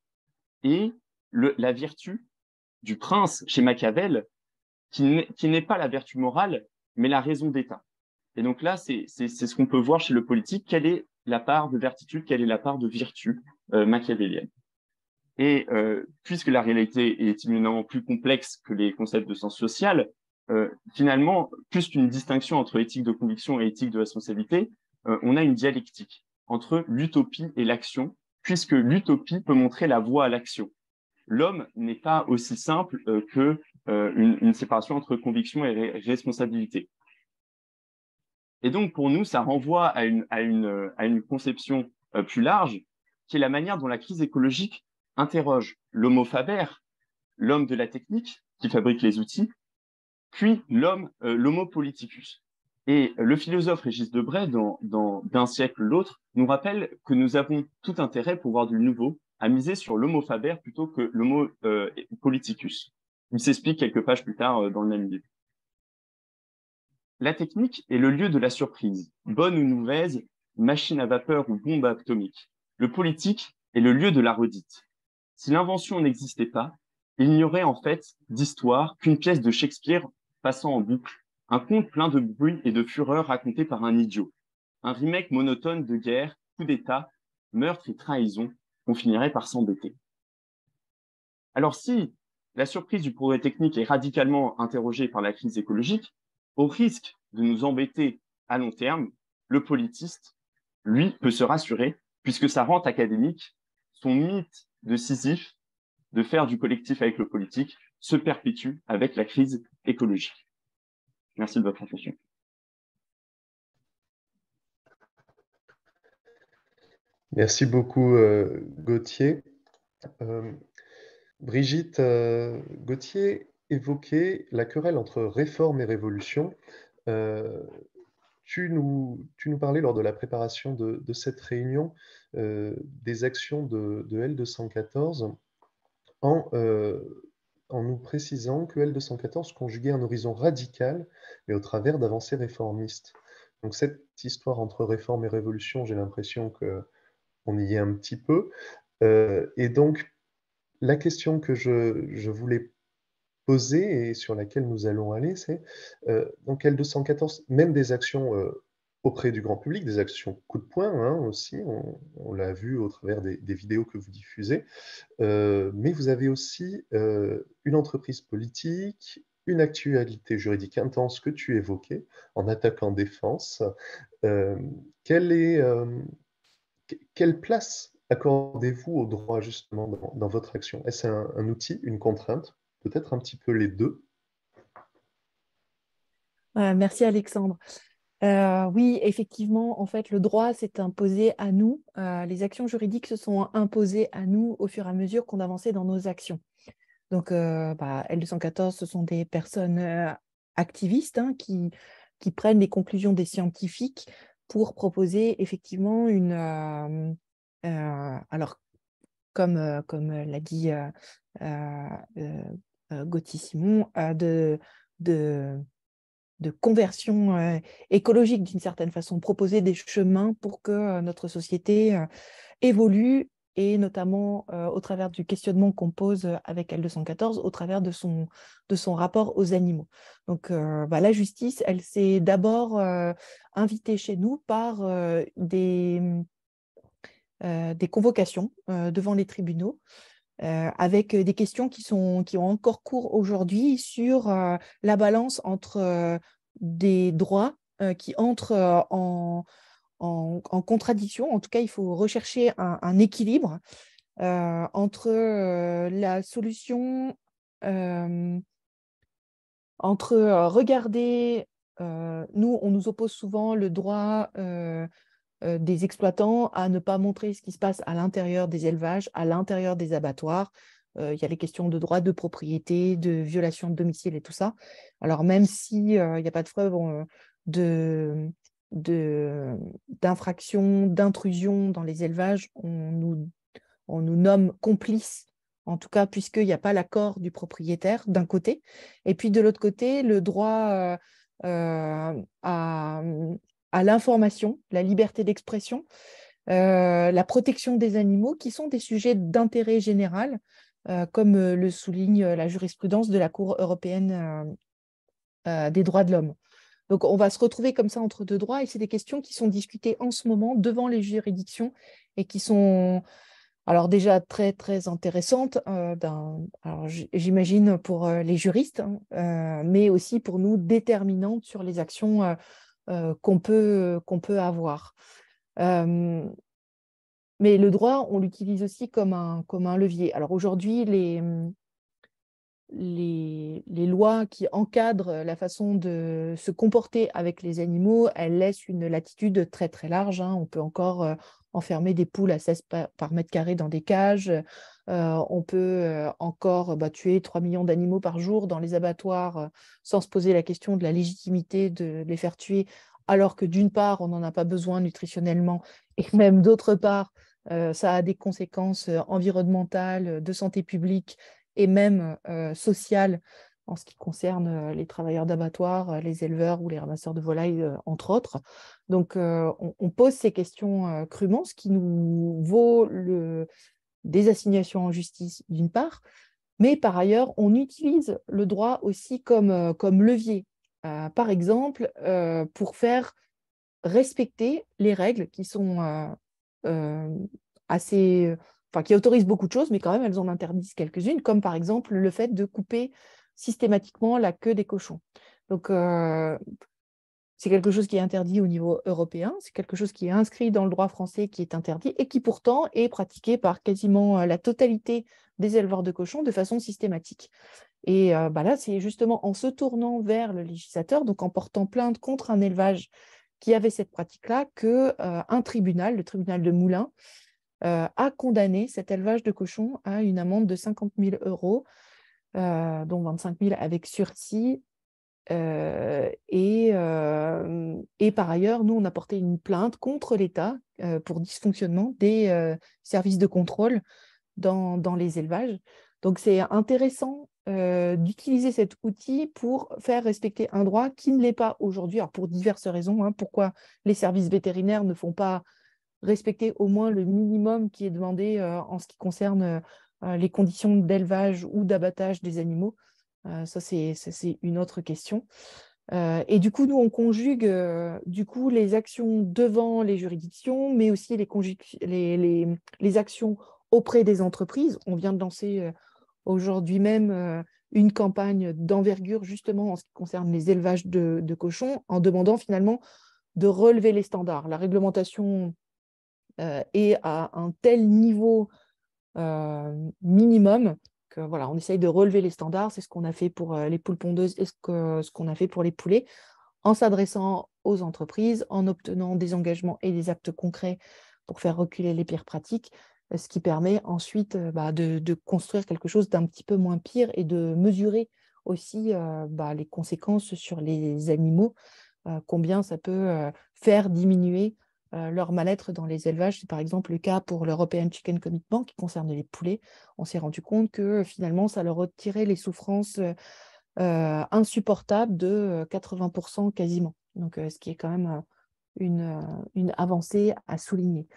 Speaker 4: et la vertu du prince chez Machiavel, qui n'est pas la vertu morale, mais la raison d'État. Et donc là, c'est ce qu'on peut voir chez le politique, quelle est la part de vertitude, quelle est la part de vertu machiavélienne. Et puisque la réalité est éminemment plus complexe que les concepts de sens social, finalement, plus qu'une distinction entre éthique de conviction et éthique de responsabilité, on a une dialectique. entre l'utopie et l'action, puisque l'utopie peut montrer la voie à l'action. L'homme n'est pas aussi simple qu'une séparation entre conviction et responsabilité. Et donc, pour nous, ça renvoie à une conception plus large, qui est la manière dont la crise écologique interroge l'homo faber, l'homme de la technique, qui fabrique les outils, puis l'homo politicus. Et le philosophe Régis Debray, d'un siècle l'autre, nous rappelle que nous avons tout intérêt pour voir du nouveau à miser sur l'homo faber plutôt que l'homo politicus. Il s'explique quelques pages plus tard dans le même livre. La technique est le lieu de la surprise, bonne ou mauvaise, machine à vapeur ou bombe atomique. Le politique est le lieu de la redite. Si l'invention n'existait pas, il n'y aurait en fait d'histoire qu'une pièce de Shakespeare passant en boucle, un conte plein de bruit et de fureur raconté par un idiot, un remake monotone de guerre, coup d'État, meurtre et trahison, qu'on finirait par s'embêter. Alors si la surprise du progrès technique est radicalement interrogée par la crise écologique, au risque de nous embêter à long terme, le politiste, lui, peut se rassurer, puisque sa rente académique, son mythe de Sisyphe, de faire du collectif avec le politique, se perpétue avec la crise écologique. Merci de votre attention.
Speaker 2: Merci beaucoup, Gauthier. Brigitte Gauthier évoquait la querelle entre réforme et révolution. Tu nous parlais lors de la préparation de cette réunion des actions de L214 en nous précisant que L214 conjuguait un horizon radical, mais au travers d'avancées réformistes. Donc cette histoire entre réforme et révolution, j'ai l'impression qu'on y est un petit peu. Et donc, la question que je voulais poser et sur laquelle nous allons aller, c'est donc L214, même des actions auprès du grand public, des actions coup de poing hein, aussi, on l'a vu au travers des vidéos que vous diffusez, mais vous avez aussi une entreprise politique, une actualité juridique intense que tu évoquais en attaque en défense. Quelle place accordez-vous au droit justement dans votre action? Est-ce un outil, une contrainte? Peut-être un petit peu les deux.
Speaker 5: Merci Alexandre. Oui, effectivement, en fait, le droit s'est imposé à nous. Les actions juridiques se sont imposées à nous au fur et à mesure qu'on avançait dans nos actions. Donc, L214, ce sont des personnes activistes hein, qui prennent les conclusions des scientifiques pour proposer effectivement alors, comme l'a dit Gauthier Simon, de conversion écologique d'une certaine façon, proposer des chemins pour que notre société évolue et notamment au travers du questionnement qu'on pose avec L214, au travers de son rapport aux animaux. Donc la justice, elle s'est d'abord invitée chez nous par des convocations devant les tribunaux avec des questions qui ont encore cours aujourd'hui sur la balance entre des droits qui entrent en contradiction. En tout cas, il faut rechercher un équilibre entre la solution, entre regarder, nous, on nous oppose souvent le droit des exploitants à ne pas montrer ce qui se passe à l'intérieur des élevages, à l'intérieur des abattoirs. Il y a les questions de droit de propriété, de violation de domicile et tout ça. Alors même s'il n'y a pas de preuve d'infraction, d'intrusion dans les élevages, on nous nomme complices, en tout cas puisqu'il n'y a pas l'accord du propriétaire d'un côté. Et puis de l'autre côté, le droit à l'information, la liberté d'expression, la protection des animaux, qui sont des sujets d'intérêt général, comme le souligne la jurisprudence de la Cour européenne des droits de l'homme. Donc, on va se retrouver comme ça entre deux droits, et c'est des questions qui sont discutées en ce moment devant les juridictions et qui sont alors déjà très, très intéressantes, alors j'imagine pour les juristes, mais aussi pour nous déterminantes sur les actions qu'on peut avoir. Mais le droit, on l'utilise aussi comme un levier. Alors aujourd'hui, les lois qui encadrent la façon de se comporter avec les animaux, elles laissent une latitude très très large, hein. On peut encore enfermer des poules à 16 par mètre carré dans des cages. On peut encore tuer 3 millions d'animaux par jour dans les abattoirs sans se poser la question de la légitimité de les faire tuer, alors que d'une part, on n'en a pas besoin nutritionnellement, et même d'autre part, ça a des conséquences environnementales, de santé publique et même sociale en ce qui concerne les travailleurs d'abattoirs, les éleveurs ou les ramasseurs de volailles, entre autres. Donc, on pose ces questions crûment, ce qui nous vaut des assignations en justice d'une part, mais par ailleurs, on utilise le droit aussi comme levier. Par exemple, pour faire respecter les règles qui sont assez... Enfin, qui autorisent beaucoup de choses, mais quand même, elles en interdisent quelques-unes, comme par exemple le fait de couper systématiquement la queue des cochons. Donc, c'est quelque chose qui est interdit au niveau européen, c'est quelque chose qui est inscrit dans le droit français qui est interdit et qui pourtant est pratiqué par quasiment la totalité des éleveurs de cochons de façon systématique. Et là, c'est justement en se tournant vers le législateur, donc en portant plainte contre un élevage qui avait cette pratique-là, qu'un tribunal, le tribunal de Moulins, a condamné cet élevage de cochons à une amende de 50 000 €, dont 25 000 avec sursis. Et par ailleurs, nous, on a porté une plainte contre l'État pour dysfonctionnement des services de contrôle dans les élevages. Donc, c'est intéressant d'utiliser cet outil pour faire respecter un droit qui ne l'est pas aujourd'hui, alors pour diverses raisons, hein. Pourquoi les services vétérinaires ne font pas respecter au moins le minimum qui est demandé en ce qui concerne les conditions d'élevage ou d'abattage des animaux. Ça, c'est une autre question. Et du coup, nous, on conjugue les actions devant les juridictions, mais aussi les actions auprès des entreprises. On vient de lancer aujourd'hui même une campagne d'envergure justement en ce qui concerne les élevages de cochons, en demandant finalement de relever les standards. La réglementation est à un tel niveau minimum que voilà, on essaye de relever les standards. C'est ce qu'on a fait pour les poules pondeuses et ce qu'on a fait pour les poulets, en s'adressant aux entreprises, en obtenant des engagements et des actes concrets pour faire reculer les pires pratiques, ce qui permet ensuite de construire quelque chose d'un petit peu moins pire et de mesurer aussi les conséquences sur les animaux, combien ça peut faire diminuer leur mal-être dans les élevages. C'est par exemple le cas pour l'European Chicken Commitment qui concerne les poulets. On s'est rendu compte que finalement, ça leur retirait les souffrances insupportables de 80% quasiment. Donc, ce qui est quand même une avancée à souligner.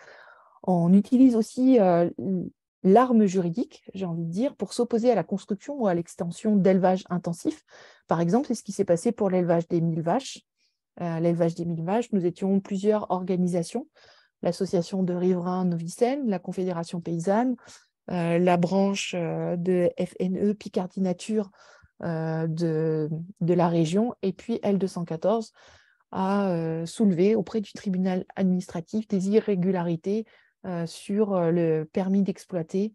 Speaker 5: On utilise aussi l'arme juridique, j'ai envie de dire, pour s'opposer à la construction ou à l'extension d'élevage intensif. Par exemple, c'est ce qui s'est passé pour l'élevage des 1000 vaches. L'élevage des 1000 vaches, nous étions plusieurs organisations, l'association de riverains Novicène, la Confédération paysanne, la branche de FNE Picardie Nature de la région, et puis L214 a soulevé auprès du tribunal administratif des irrégularités sur le permis d'exploiter,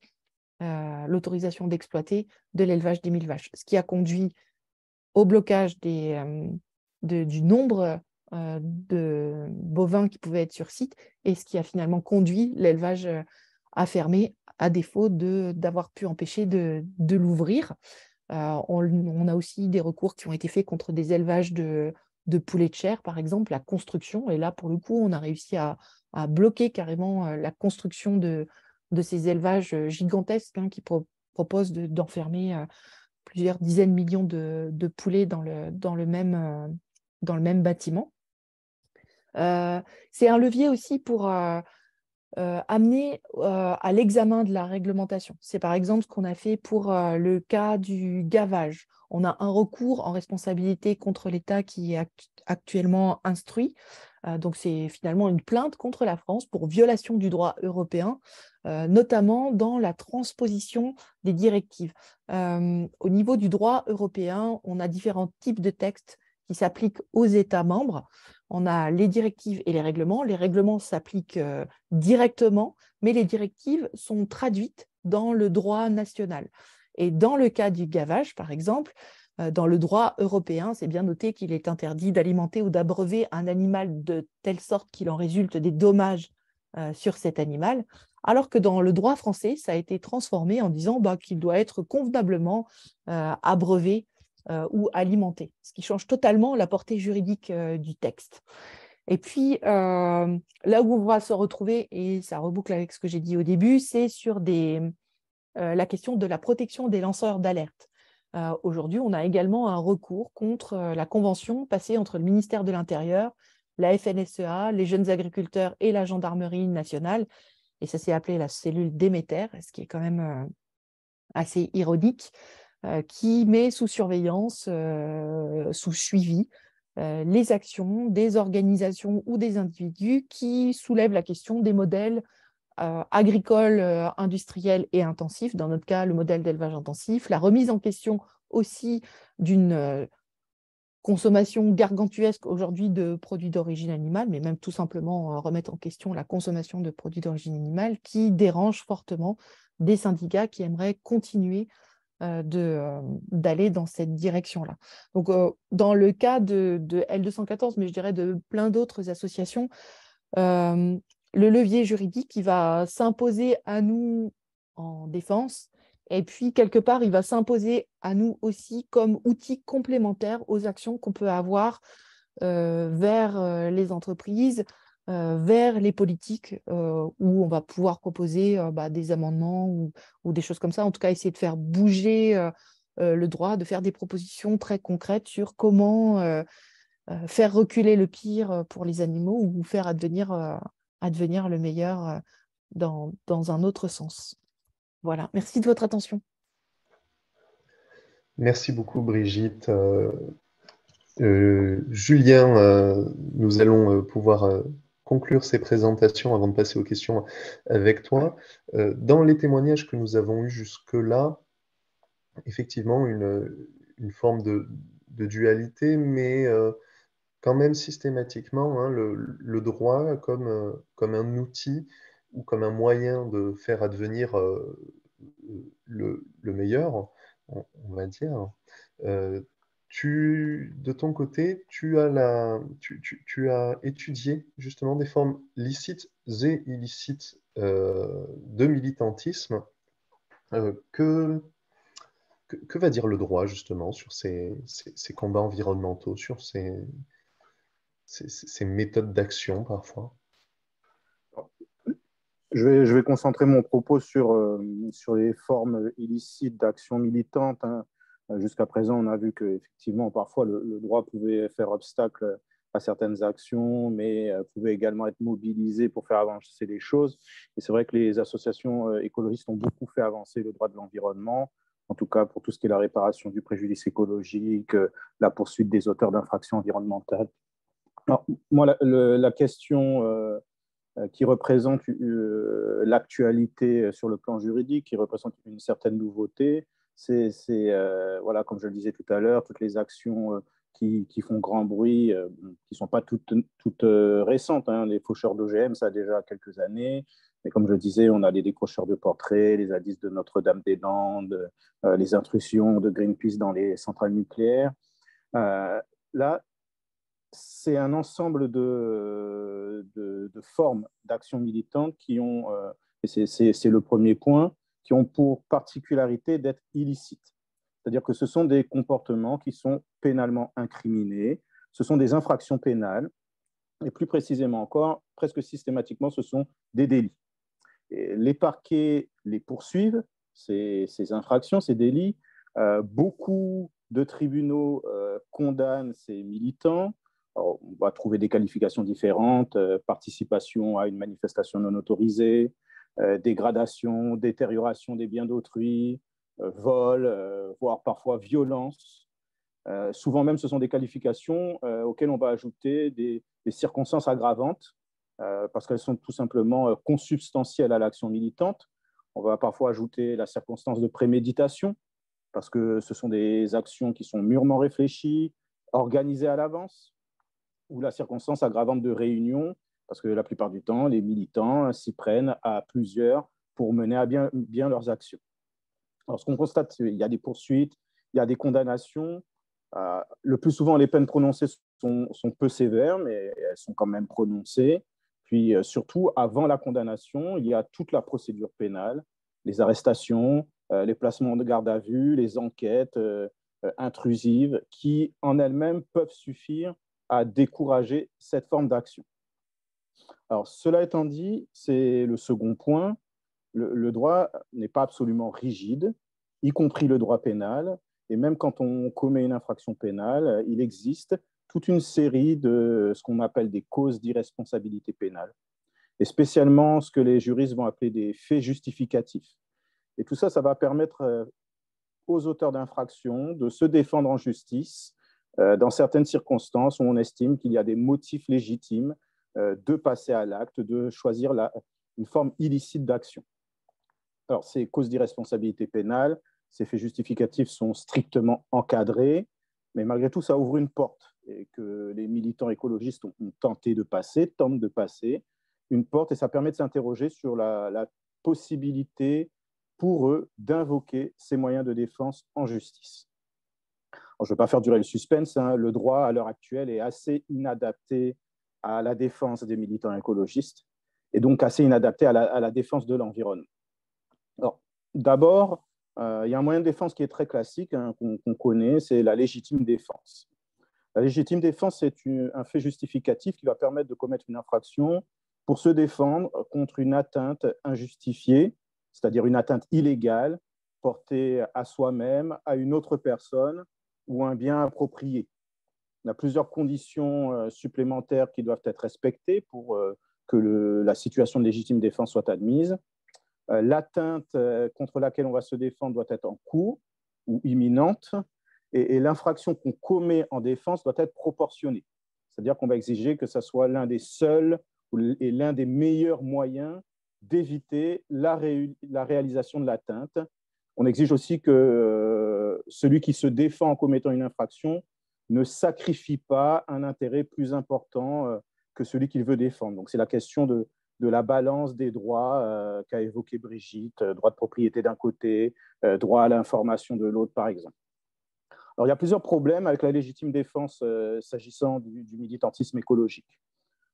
Speaker 5: l'autorisation d'exploiter de l'élevage des 1000 vaches, ce qui a conduit au blocage du nombre de bovins qui pouvaient être sur site, et ce qui a finalement conduit l'élevage à fermer, à défaut d'avoir pu empêcher de l'ouvrir. On a aussi des recours qui ont été faits contre des élevages de poulets de chair, par exemple, la construction. Et là, pour le coup, on a réussi à bloquer carrément la construction de ces élevages gigantesques qui proposent d'enfermer plusieurs dizaines de millions de poulets dans le même bâtiment. C'est un levier aussi pour amener à l'examen de la réglementation. C'est par exemple ce qu'on a fait pour le cas du gavage. On a un recours en responsabilité contre l'État qui est actuellement instruit. Donc c'est finalement une plainte contre la France pour violation du droit européen, notamment dans la transposition des directives. Au niveau du droit européen, on a différents types de textes qui s'appliquent aux États membres. On a les directives et les règlements. Les règlements s'appliquent directement, mais les directives sont traduites dans le droit national. Et dans le cas du gavage, par exemple, dans le droit européen, c'est bien noté qu'il est interdit d'alimenter ou d'abreuver un animal de telle sorte qu'il en résulte des dommages sur cet animal, alors que dans le droit français, ça a été transformé en disant qu'il doit être convenablement abreuvé ou alimenté, ce qui change totalement la portée juridique du texte. Et puis, là où on va se retrouver, et ça reboucle avec ce que j'ai dit au début, c'est sur la question de la protection des lanceurs d'alerte. Aujourd'hui, on a également un recours contre la convention passée entre le ministère de l'Intérieur, la FNSEA, les jeunes agriculteurs et la gendarmerie nationale. Et ça s'est appelé la cellule Déméter, ce qui est quand même assez ironique, qui met sous surveillance, sous suivi, les actions des organisations ou des individus qui soulèvent la question des modèles agricoles, industriels et intensifs, dans notre cas le modèle d'élevage intensif, la remise en question aussi d'une consommation gargantuesque aujourd'hui de produits d'origine animale, mais même tout simplement remettre en question la consommation de produits d'origine animale qui dérange fortement des syndicats qui aimeraient continuer d'aller dans cette direction-là. Donc, dans le cas de L214, mais je dirais de plein d'autres associations, le levier juridique, il va s'imposer à nous en défense, et puis quelque part, il va s'imposer à nous aussi comme outil complémentaire aux actions qu'on peut avoir vers les entreprises, vers les politiques, où on va pouvoir proposer des amendements ou des choses comme ça, en tout cas essayer de faire bouger le droit, de faire des propositions très concrètes sur comment faire reculer le pire pour les animaux ou faire advenir le meilleur dans un autre sens. Voilà, merci de votre attention.
Speaker 2: Merci beaucoup, Brigitte. Julien, nous allons pouvoir conclure ces présentations avant de passer aux questions avec toi. Dans les témoignages que nous avons eus jusque-là, effectivement, une forme de dualité, mais quand même systématiquement, hein, le droit comme un outil ou comme un moyen de faire advenir le meilleur, on va dire. De ton côté, tu as étudié justement des formes licites et illicites de militantisme. Que va dire le droit justement sur ces combats environnementaux, sur ces méthodes d'action parfois?
Speaker 6: Je vais concentrer mon propos sur les formes illicites d'action militante, hein. Jusqu'à présent, on a vu qu'effectivement, parfois, le droit pouvait faire obstacle à certaines actions, mais pouvait également être mobilisé pour faire avancer les choses. Et c'est vrai que les associations écologistes ont beaucoup fait avancer le droit de l'environnement, en tout cas pour tout ce qui est la réparation du préjudice écologique, la poursuite des auteurs d'infractions environnementales. Alors, moi, la question qui représente l'actualité sur le plan juridique, qui représente une certaine nouveauté, c'est voilà, comme je le disais tout à l'heure, toutes les actions qui font grand bruit, qui ne sont pas toutes récentes, hein. Les faucheurs d'OGM, ça a déjà quelques années. Mais comme je le disais, on a les décrocheurs de portraits, les hadiths de Notre-Dame-des-Landes, les intrusions de Greenpeace dans les centrales nucléaires. Là, c'est un ensemble de formes d'action militante qui ont, et c'est le premier point, qui ont pour particularité d'être illicites. C'est-à-dire que ce sont des comportements qui sont pénalement incriminés, ce sont des infractions pénales, et plus précisément encore, presque systématiquement, ce sont des délits. Et les parquets les poursuivent, ces infractions, ces délits. Beaucoup de tribunaux condamnent ces militants. Alors, on va trouver des qualifications différentes, participation à une manifestation non autorisée, dégradation, détérioration des biens d'autrui, vol, voire parfois violence. Souvent même, ce sont des qualifications auxquelles on va ajouter des circonstances aggravantes, parce qu'elles sont tout simplement consubstantielles à l'action militante. On va parfois ajouter la circonstance de préméditation, parce que ce sont des actions qui sont mûrement réfléchies, organisée à l'avance, ou la circonstance aggravante de réunion, parce que la plupart du temps, les militants s'y prennent à plusieurs pour mener à bien leurs actions. Alors, ce qu'on constate, il y a des poursuites, il y a des condamnations. Le plus souvent, les peines prononcées sont peu sévères, mais elles sont quand même prononcées. Puis, surtout, avant la condamnation, il y a toute la procédure pénale, les arrestations, les placements de garde à vue, les enquêtes intrusives, qui en elles-mêmes peuvent suffire à décourager cette forme d'action. Alors, cela étant dit, c'est le second point. Le droit n'est pas absolument rigide, y compris le droit pénal. Et même quand on commet une infraction pénale, il existe toute une série de ce qu'on appelle des causes d'irresponsabilité pénale, et spécialement ce que les juristes vont appeler des faits justificatifs. Et tout ça, ça va permettre aux auteurs d'infractions de se défendre en justice dans certaines circonstances où on estime qu'il y a des motifs légitimes de passer à l'acte, de choisir une forme illicite d'action. Alors, ces causes d'irresponsabilité pénale, ces faits justificatifs sont strictement encadrés, mais malgré tout, ça ouvre une porte et que les militants écologistes ont tentent de passer, une porte, et ça permet de s'interroger sur la possibilité pour eux d'invoquer ces moyens de défense en justice. Alors, je ne vais pas faire durer le suspense, hein, le droit à l'heure actuelle est assez inadapté à la défense des militants écologistes et donc assez inadapté à la défense de l'environnement. Alors, d'abord, il y a un moyen de défense qui est très classique, hein, qu'on connaît, c'est la légitime défense. La légitime défense, c'est un fait justificatif qui va permettre de commettre une infraction pour se défendre contre une atteinte injustifiée, c'est-à-dire une atteinte illégale portée à soi-même, à une autre personne ou un bien approprié. Il y a plusieurs conditions supplémentaires qui doivent être respectées pour que la situation de légitime défense soit admise. L'atteinte contre laquelle on va se défendre doit être en cours ou imminente, et l'infraction qu'on commet en défense doit être proportionnée. C'est-à-dire qu'on va exiger que ce soit l'un des seuls et l'un des meilleurs moyens d'éviter la réalisation de l'atteinte. On exige aussi que celui qui se défend en commettant une infraction ne sacrifie pas un intérêt plus important que celui qu'il veut défendre. Donc, c'est la question de la balance des droits qu'a évoqué Brigitte, droit de propriété d'un côté, droit à l'information de l'autre, par exemple. Alors, il y a plusieurs problèmes avec la légitime défense s'agissant du militantisme écologique.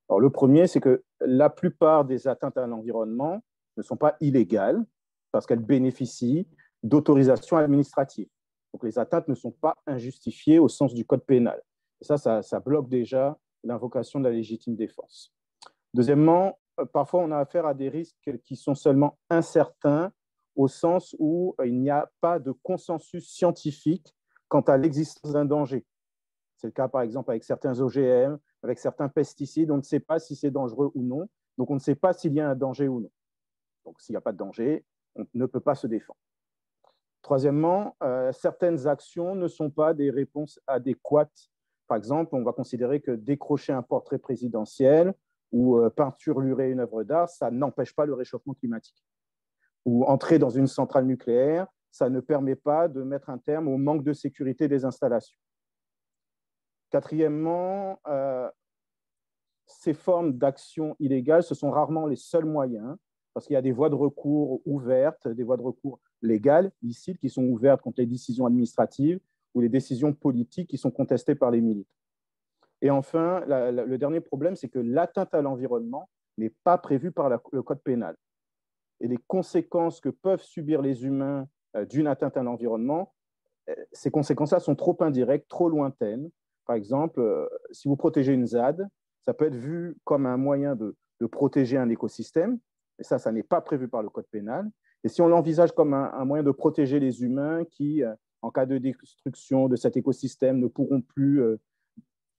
Speaker 6: Alors, le premier, c'est que la plupart des atteintes à l'environnement ne sont pas illégales parce qu'elles bénéficient d'autorisations administratives. Donc, les atteintes ne sont pas injustifiées au sens du code pénal. Et ça bloque déjà l'invocation de la légitime défense. Deuxièmement, parfois, on a affaire à des risques qui sont seulement incertains au sens où il n'y a pas de consensus scientifique quant à l'existence d'un danger. C'est le cas, par exemple, avec certains OGM, avec certains pesticides. On ne sait pas si c'est dangereux ou non. Donc, on ne sait pas s'il y a un danger ou non. Donc, s'il n'y a pas de danger, on ne peut pas se défendre. Troisièmement, certaines actions ne sont pas des réponses adéquates. Par exemple, on va considérer que décrocher un portrait présidentiel ou peinturer une œuvre d'art, ça n'empêche pas le réchauffement climatique. Ou entrer dans une centrale nucléaire, ça ne permet pas de mettre un terme au manque de sécurité des installations. Quatrièmement, ces formes d'action illégales, ce sont rarement les seuls moyens, parce qu'il y a des voies de recours ouvertes, des voies de recours légales, licites, qui sont ouvertes contre les décisions administratives ou les décisions politiques qui sont contestées par les militants. Et enfin, le dernier problème, c'est que l'atteinte à l'environnement n'est pas prévue par le code pénal. Et les conséquences que peuvent subir les humains d'une atteinte à l'environnement, ces conséquences-là sont trop indirectes, trop lointaines. Par exemple, si vous protégez une ZAD, ça peut être vu comme un moyen de protéger un écosystème, et ça n'est pas prévu par le code pénal. Et si on l'envisage comme un moyen de protéger les humains qui, en cas de destruction de cet écosystème, ne pourront plus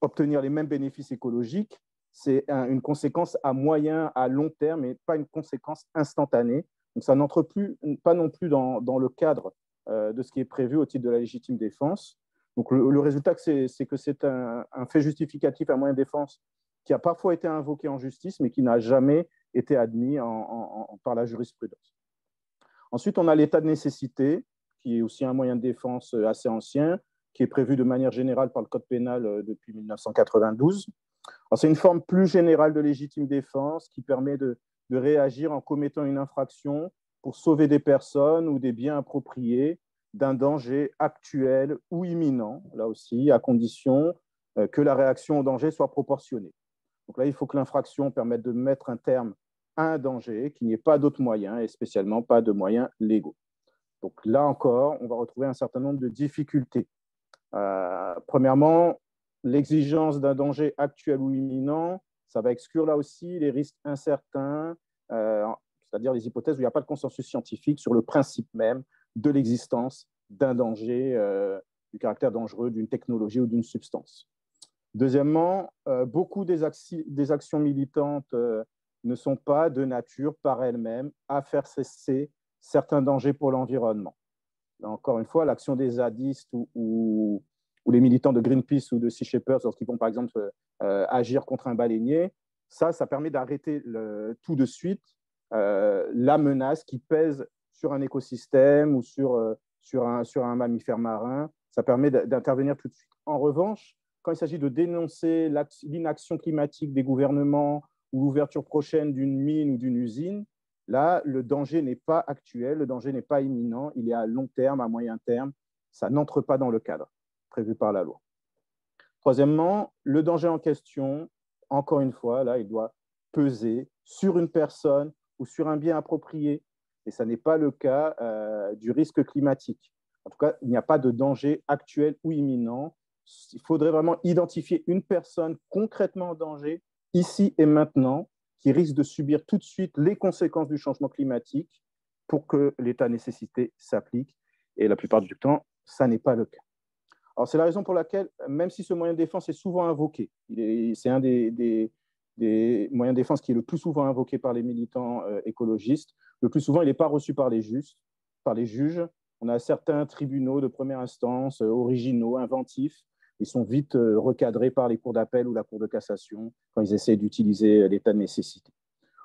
Speaker 6: obtenir les mêmes bénéfices écologiques, c'est une conséquence à moyen, à long terme, et pas une conséquence instantanée. Donc ça n'entre pas non plus dans le cadre de ce qui est prévu au titre de la légitime défense. Donc le résultat, c'est que c'est un fait justificatif, un moyen de défense qui a parfois été invoqué en justice, mais qui n'a jamais été admis par la jurisprudence. Ensuite, on a l'état de nécessité, qui est aussi un moyen de défense assez ancien, qui est prévu de manière générale par le Code pénal depuis 1992. C'est une forme plus générale de légitime défense qui permet de réagir en commettant une infraction pour sauver des personnes ou des biens appropriés d'un danger actuel ou imminent, là aussi, à condition que la réaction au danger soit proportionnée. Donc là, il faut que l'infraction permette de mettre un terme à un danger, qu'il n'y ait pas d'autres moyens, et spécialement pas de moyens légaux. Donc là encore, on va retrouver un certain nombre de difficultés. Premièrement, l'exigence d'un danger actuel ou imminent, ça va exclure là aussi les risques incertains, c'est-à-dire les hypothèses où il n'y a pas de consensus scientifique sur le principe même de l'existence d'un danger, du caractère dangereux d'une technologie ou d'une substance. Deuxièmement, beaucoup des actions militantes ne sont pas de nature par elles-mêmes à faire cesser certains dangers pour l'environnement. Encore une fois, l'action des zadistes ou les militants de Greenpeace ou de Sea Shepherd, lorsqu'ils vont par exemple agir contre un baleinier, ça permet d'arrêter tout de suite la menace qui pèse sur un écosystème ou sur un mammifère marin. Ça permet d'intervenir tout de suite. En revanche, quand il s'agit de dénoncer l'inaction climatique des gouvernements ou l'ouverture prochaine d'une mine ou d'une usine, là, le danger n'est pas actuel, le danger n'est pas imminent, il est à long terme, à moyen terme. Ça n'entre pas dans le cadre prévu par la loi. Troisièmement, le danger en question, encore une fois, là, il doit peser sur une personne ou sur un bien approprié. Et ça n'est pas le cas du risque climatique. En tout cas, il n'y a pas de danger actuel ou imminent. Il faudrait vraiment identifier une personne concrètement en danger, ici et maintenant, qui risque de subir tout de suite les conséquences du changement climatique pour que l'état de nécessité s'applique. Et la plupart du temps, ça n'est pas le cas. Alors, c'est la raison pour laquelle, même si ce moyen de défense est souvent invoqué, c'est un des moyens de défense qui est le plus souvent invoqué par les militants écologistes, le plus souvent, il n'est pas reçu par les juges. On a certains tribunaux de première instance, originaux, inventifs. Ils sont vite recadrés par les cours d'appel ou la cour de cassation quand ils essaient d'utiliser l'état de nécessité.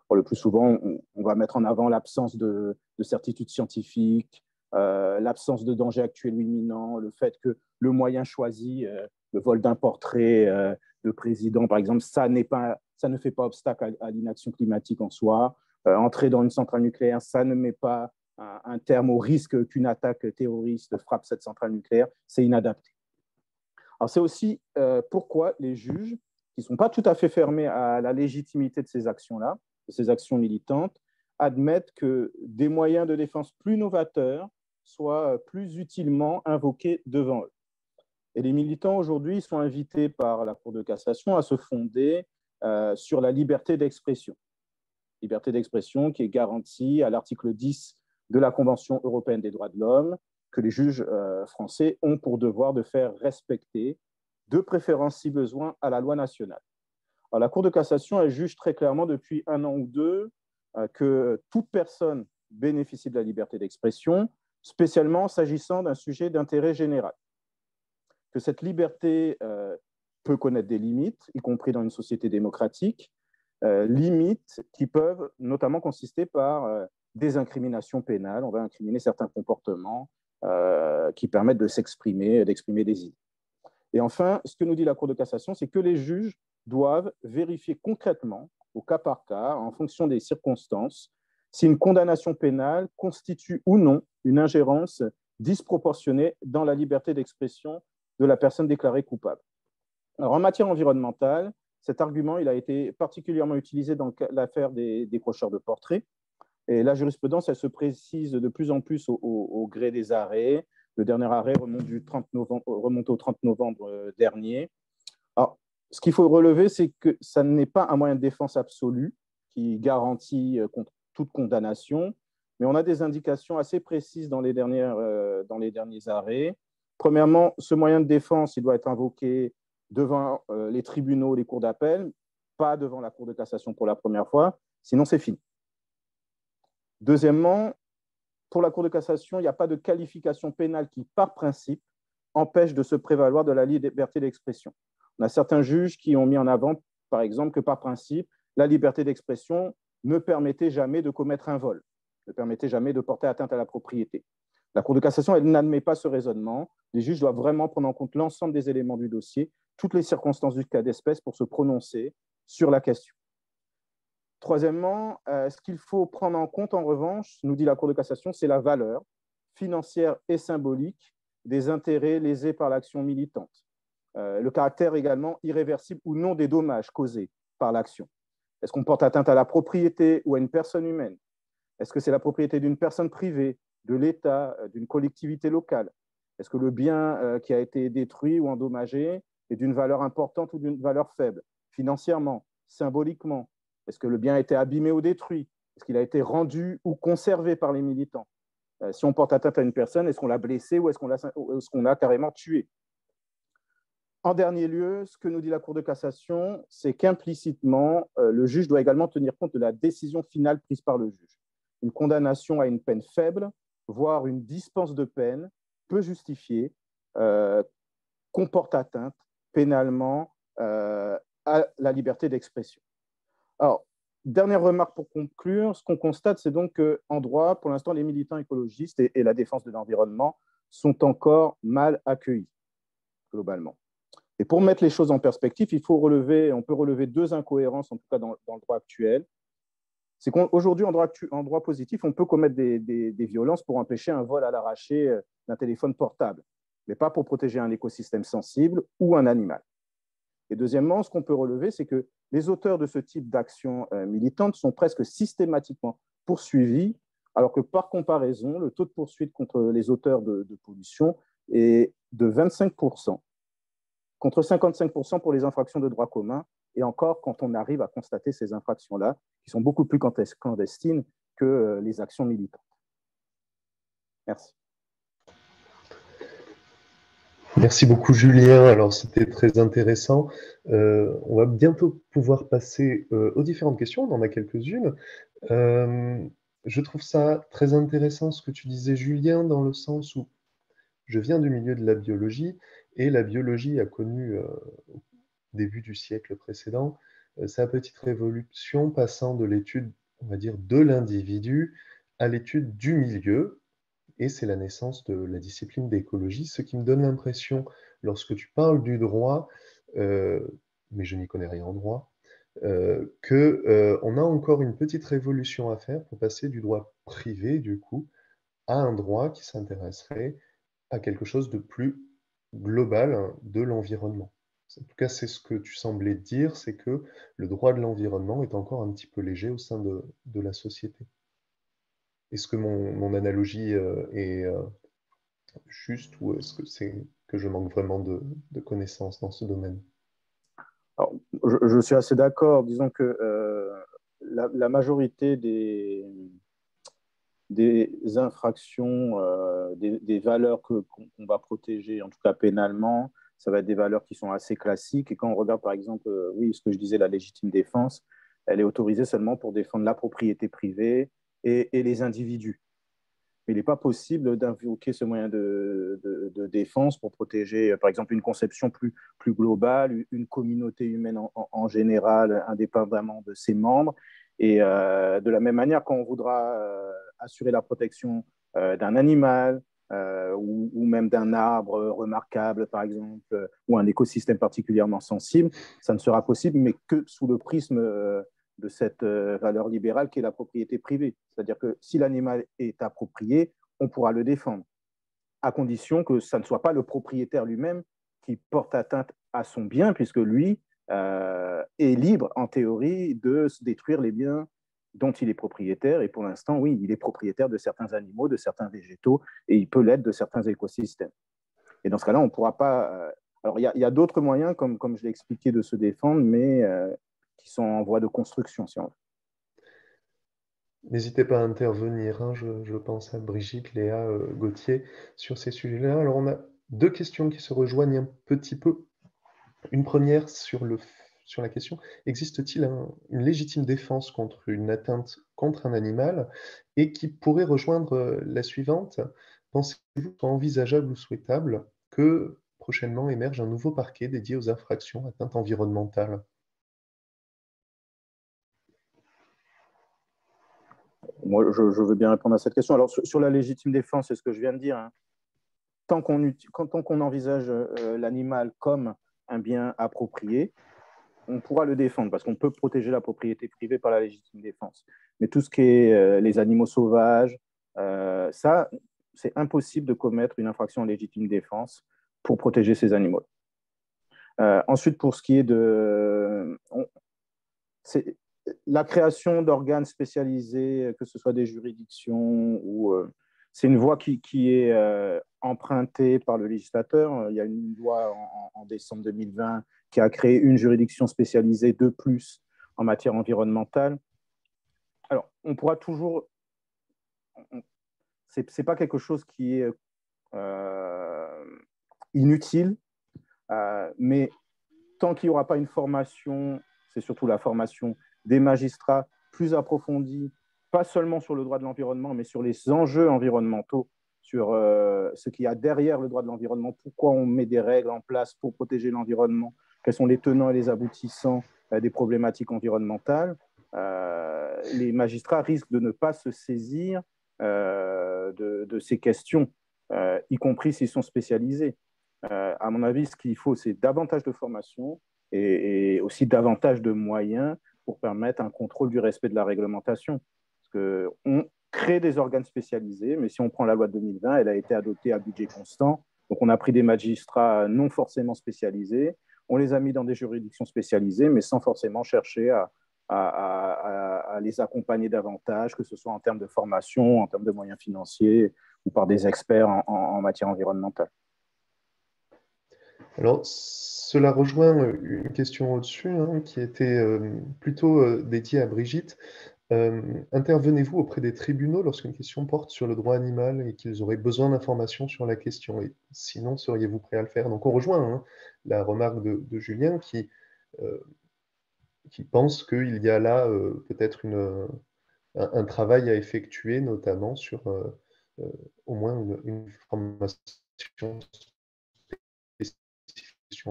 Speaker 6: Alors, le plus souvent, on va mettre en avant l'absence de certitude scientifique, l'absence de danger actuel ou imminent, le fait que le moyen choisi, le vol d'un portrait de président, par exemple, ça ne fait pas obstacle à l'inaction climatique en soi. Entrer dans une centrale nucléaire, ça ne met pas un terme au risque qu'une attaque terroriste frappe cette centrale nucléaire, c'est inadapté. Alors, c'est aussi pourquoi les juges, qui ne sont pas tout à fait fermés à la légitimité de ces actions-là, de ces actions militantes, admettent que des moyens de défense plus novateurs soient plus utilement invoqués devant eux. Et les militants, aujourd'hui, sont invités par la Cour de cassation à se fonder sur la liberté d'expression. Liberté d'expression qui est garantie à l'article 10 de la Convention européenne des droits de l'homme, que les juges français ont pour devoir de faire respecter, de préférence si besoin, à la loi nationale. Alors, la Cour de cassation, elle juge très clairement depuis 1 an ou 2 que toute personne bénéficie de la liberté d'expression, spécialement s'agissant d'un sujet d'intérêt général. Que cette liberté peut connaître des limites, y compris dans une société démocratique, limites qui peuvent notamment consister par des incriminations pénales. On va incriminer certains comportements qui permettent de s'exprimer, d'exprimer des idées. Et enfin, ce que nous dit la Cour de cassation, c'est que les juges doivent vérifier concrètement, au cas par cas, en fonction des circonstances, si une condamnation pénale constitue ou non une ingérence disproportionnée dans la liberté d'expression de la personne déclarée coupable. Alors, en matière environnementale, cet argument il a été particulièrement utilisé dans l'affaire des décrocheurs de portraits. Et la jurisprudence, elle se précise de plus en plus au gré des arrêts. Le dernier arrêt remonte au 30 novembre dernier. Alors, ce qu'il faut relever, c'est que ça n'est pas un moyen de défense absolu qui garantit contre toute condamnation, mais on a des indications assez précises dans les derniers arrêts. Premièrement, ce moyen de défense, il doit être invoqué devant les tribunaux, les cours d'appel, pas devant la Cour de cassation pour la première fois, sinon c'est fini. Deuxièmement, pour la Cour de cassation, il n'y a pas de qualification pénale qui, par principe, empêche de se prévaloir de la liberté d'expression. On a certains juges qui ont mis en avant, par exemple, que par principe, la liberté d'expression ne permettait jamais de commettre un vol, ne permettait jamais de porter atteinte à la propriété. La Cour de cassation, elle n'admet pas ce raisonnement. Les juges doivent vraiment prendre en compte l'ensemble des éléments du dossier, toutes les circonstances du cas d'espèce pour se prononcer sur la question. Troisièmement, ce qu'il faut prendre en compte, en revanche, nous dit la Cour de cassation, c'est la valeur financière et symbolique des intérêts lésés par l'action militante. Le caractère également irréversible ou non des dommages causés par l'action. Est-ce qu'on porte atteinte à la propriété ou à une personne humaine? Est-ce que c'est la propriété d'une personne privée, de l'État, d'une collectivité locale? Est-ce que le bien qui a été détruit ou endommagé est d'une valeur importante ou d'une valeur faible? Financièrement, symboliquement? Est-ce que le bien a été abîmé ou détruit? Est-ce qu'il a été rendu ou conservé par les militants? Si on porte atteinte à une personne, est-ce qu'on l'a blessé ou est-ce qu'on l'a carrément tué? En dernier lieu, ce que nous dit la Cour de cassation, c'est qu'implicitement, le juge doit également tenir compte de la décision finale prise par le juge. Une condamnation à une peine faible, voire une dispense de peine, peu justifiée, comporte atteinte pénalement à la liberté d'expression. Alors, dernière remarque pour conclure, ce qu'on constate, c'est donc qu'en droit, pour l'instant, les militants écologistes et la défense de l'environnement sont encore mal accueillis, globalement. Et pour mettre les choses en perspective, on peut relever deux incohérences, en tout cas dans le droit actuel. C'est qu'aujourd'hui, en droit positif, on peut commettre des violences pour empêcher un vol à l'arraché d'un téléphone portable, mais pas pour protéger un écosystème sensible ou un animal. Et deuxièmement, ce qu'on peut relever, c'est que les auteurs de ce type d'action militante sont presque systématiquement poursuivis, alors que par comparaison, le taux de poursuite contre les auteurs de pollution est de 25%, contre 55% pour les infractions de droit commun, et encore quand on arrive à constater ces infractions-là, qui sont beaucoup plus clandestines que les actions militantes. Merci.
Speaker 2: Merci beaucoup Julien, alors c'était très intéressant. On va bientôt pouvoir passer aux différentes questions, on en a quelques-unes. Je trouve ça très intéressant ce que tu disais Julien, dans le sens où je viens du milieu de la biologie, et la biologie a connu, au début du siècle précédent, sa petite révolution, passant de l'étude, on va dire, de l'individu à l'étude du milieu, et c'est la naissance de la discipline d'écologie, ce qui me donne l'impression, lorsque tu parles du droit, mais je n'y connais rien en droit, qu'on a encore une petite révolution à faire pour passer du droit privé, du coup, à un droit qui s'intéresserait à quelque chose de plus global, hein, de l'environnement. En tout cas, c'est ce que tu semblais dire, c'est que le droit de l'environnement est encore un petit peu léger au sein de la société. Est-ce que mon analogie est juste, ou est-ce que c'est que je manque vraiment de connaissances dans ce domaine?
Speaker 6: Alors, je suis assez d'accord. Disons que la majorité des infractions, des valeurs qu'on va protéger, en tout cas pénalement, ça va être des valeurs qui sont assez classiques. Et quand on regarde, par exemple, oui, ce que je disais, la légitime défense, elle est autorisée seulement pour défendre la propriété privée et les individus. Mais il n'est pas possible d'invoquer ce moyen de défense pour protéger, par exemple, une conception plus globale, une communauté humaine en général, indépendamment de ses membres. Et de la même manière, quand on voudra assurer la protection d'un animal ou même d'un arbre remarquable, par exemple, ou un écosystème particulièrement sensible, ça ne sera possible, mais que sous le prisme de cette valeur libérale qui est la propriété privée. C'est-à-dire que si l'animal est approprié, on pourra le défendre, à condition que ça ne soit pas le propriétaire lui-même qui porte atteinte à son bien, puisque lui est libre, en théorie, de détruire les biens dont il est propriétaire. Et pour l'instant, oui, il est propriétaire de certains animaux, de certains végétaux, et il peut l'être de certains écosystèmes. Et dans ce cas-là, on ne pourra pas... alors, il y a d'autres moyens, comme je l'ai expliqué, de se défendre, mais qui sont en voie de construction, si on veut.
Speaker 2: N'hésitez pas à intervenir, hein, je pense à Brigitte, Léa, Gauthier, sur ces sujets-là. Alors, on a deux questions qui se rejoignent un petit peu. Une première sur la question, existe-t-il une légitime défense contre une atteinte contre un animal, et qui pourrait rejoindre la suivante. Pensez-vous qu'il soit envisageable ou souhaitable que prochainement émerge un nouveau parquet dédié aux infractions atteintes environnementales?
Speaker 6: moi, je veux bien répondre à cette question. Alors, sur la légitime défense, c'est ce que je viens de dire, hein. Tant qu'on envisage l'animal comme un bien approprié, on pourra le défendre parce qu'on peut protéger la propriété privée par la légitime défense. Mais tout ce qui est les animaux sauvages, ça, c'est impossible de commettre une infraction en légitime défense pour protéger ces animaux. Ensuite, pour ce qui est la création d'organes spécialisés, que ce soit des juridictions ou c'est une voie qui est empruntée par le législateur. Il y a une loi en décembre 2020 qui a créé une juridiction spécialisée de plus en matière environnementale. Alors, on pourra toujours... C'est pas quelque chose qui est inutile, mais tant qu'il n'y aura pas une formation, c'est surtout la formation des magistrats plus approfondie, pas seulement sur le droit de l'environnement, mais sur les enjeux environnementaux, sur ce qu'il y a derrière le droit de l'environnement, pourquoi on met des règles en place pour protéger l'environnement, quels sont les tenants et les aboutissants des problématiques environnementales. Les magistrats risquent de ne pas se saisir de ces questions, y compris s'ils sont spécialisés. À mon avis, ce qu'il faut, c'est davantage de formation et aussi davantage de moyens pour permettre un contrôle du respect de la réglementation. Parce qu'on crée des organes spécialisés, mais si on prend la loi de 2020, elle a été adoptée à budget constant. Donc, on a pris des magistrats non forcément spécialisés, on les a mis dans des juridictions spécialisées, mais sans forcément chercher à les accompagner davantage, que ce soit en termes de formation, en termes de moyens financiers ou par des experts en matière environnementale.
Speaker 2: Alors, cela rejoint une question au-dessus, hein, qui était plutôt dédiée à Brigitte. Intervenez-vous auprès des tribunaux lorsqu'une question porte sur le droit animal et qu'ils auraient besoin d'informations sur la question? Et sinon, seriez-vous prêt à le faire? Donc, on rejoint hein, la remarque de Julien qui pense qu'il y a là peut-être un travail à effectuer, notamment sur au moins une formation spécifique.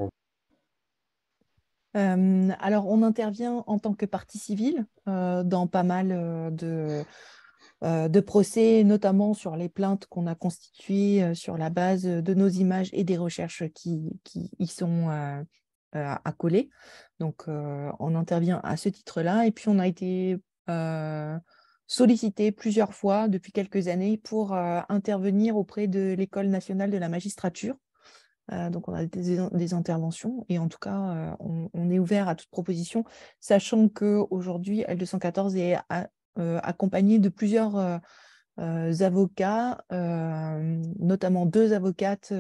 Speaker 5: Alors, on intervient en tant que partie civile dans pas mal de procès, notamment sur les plaintes qu'on a constituées sur la base de nos images et des recherches qui y sont accolées. Donc, on intervient à ce titre-là. Et puis, on a été sollicité plusieurs fois depuis quelques années pour intervenir auprès de l'École nationale de la magistrature. Donc, on a des interventions et en tout cas, on est ouvert à toute proposition, sachant qu'aujourd'hui, L214 est accompagné de plusieurs avocats, notamment 2 avocates,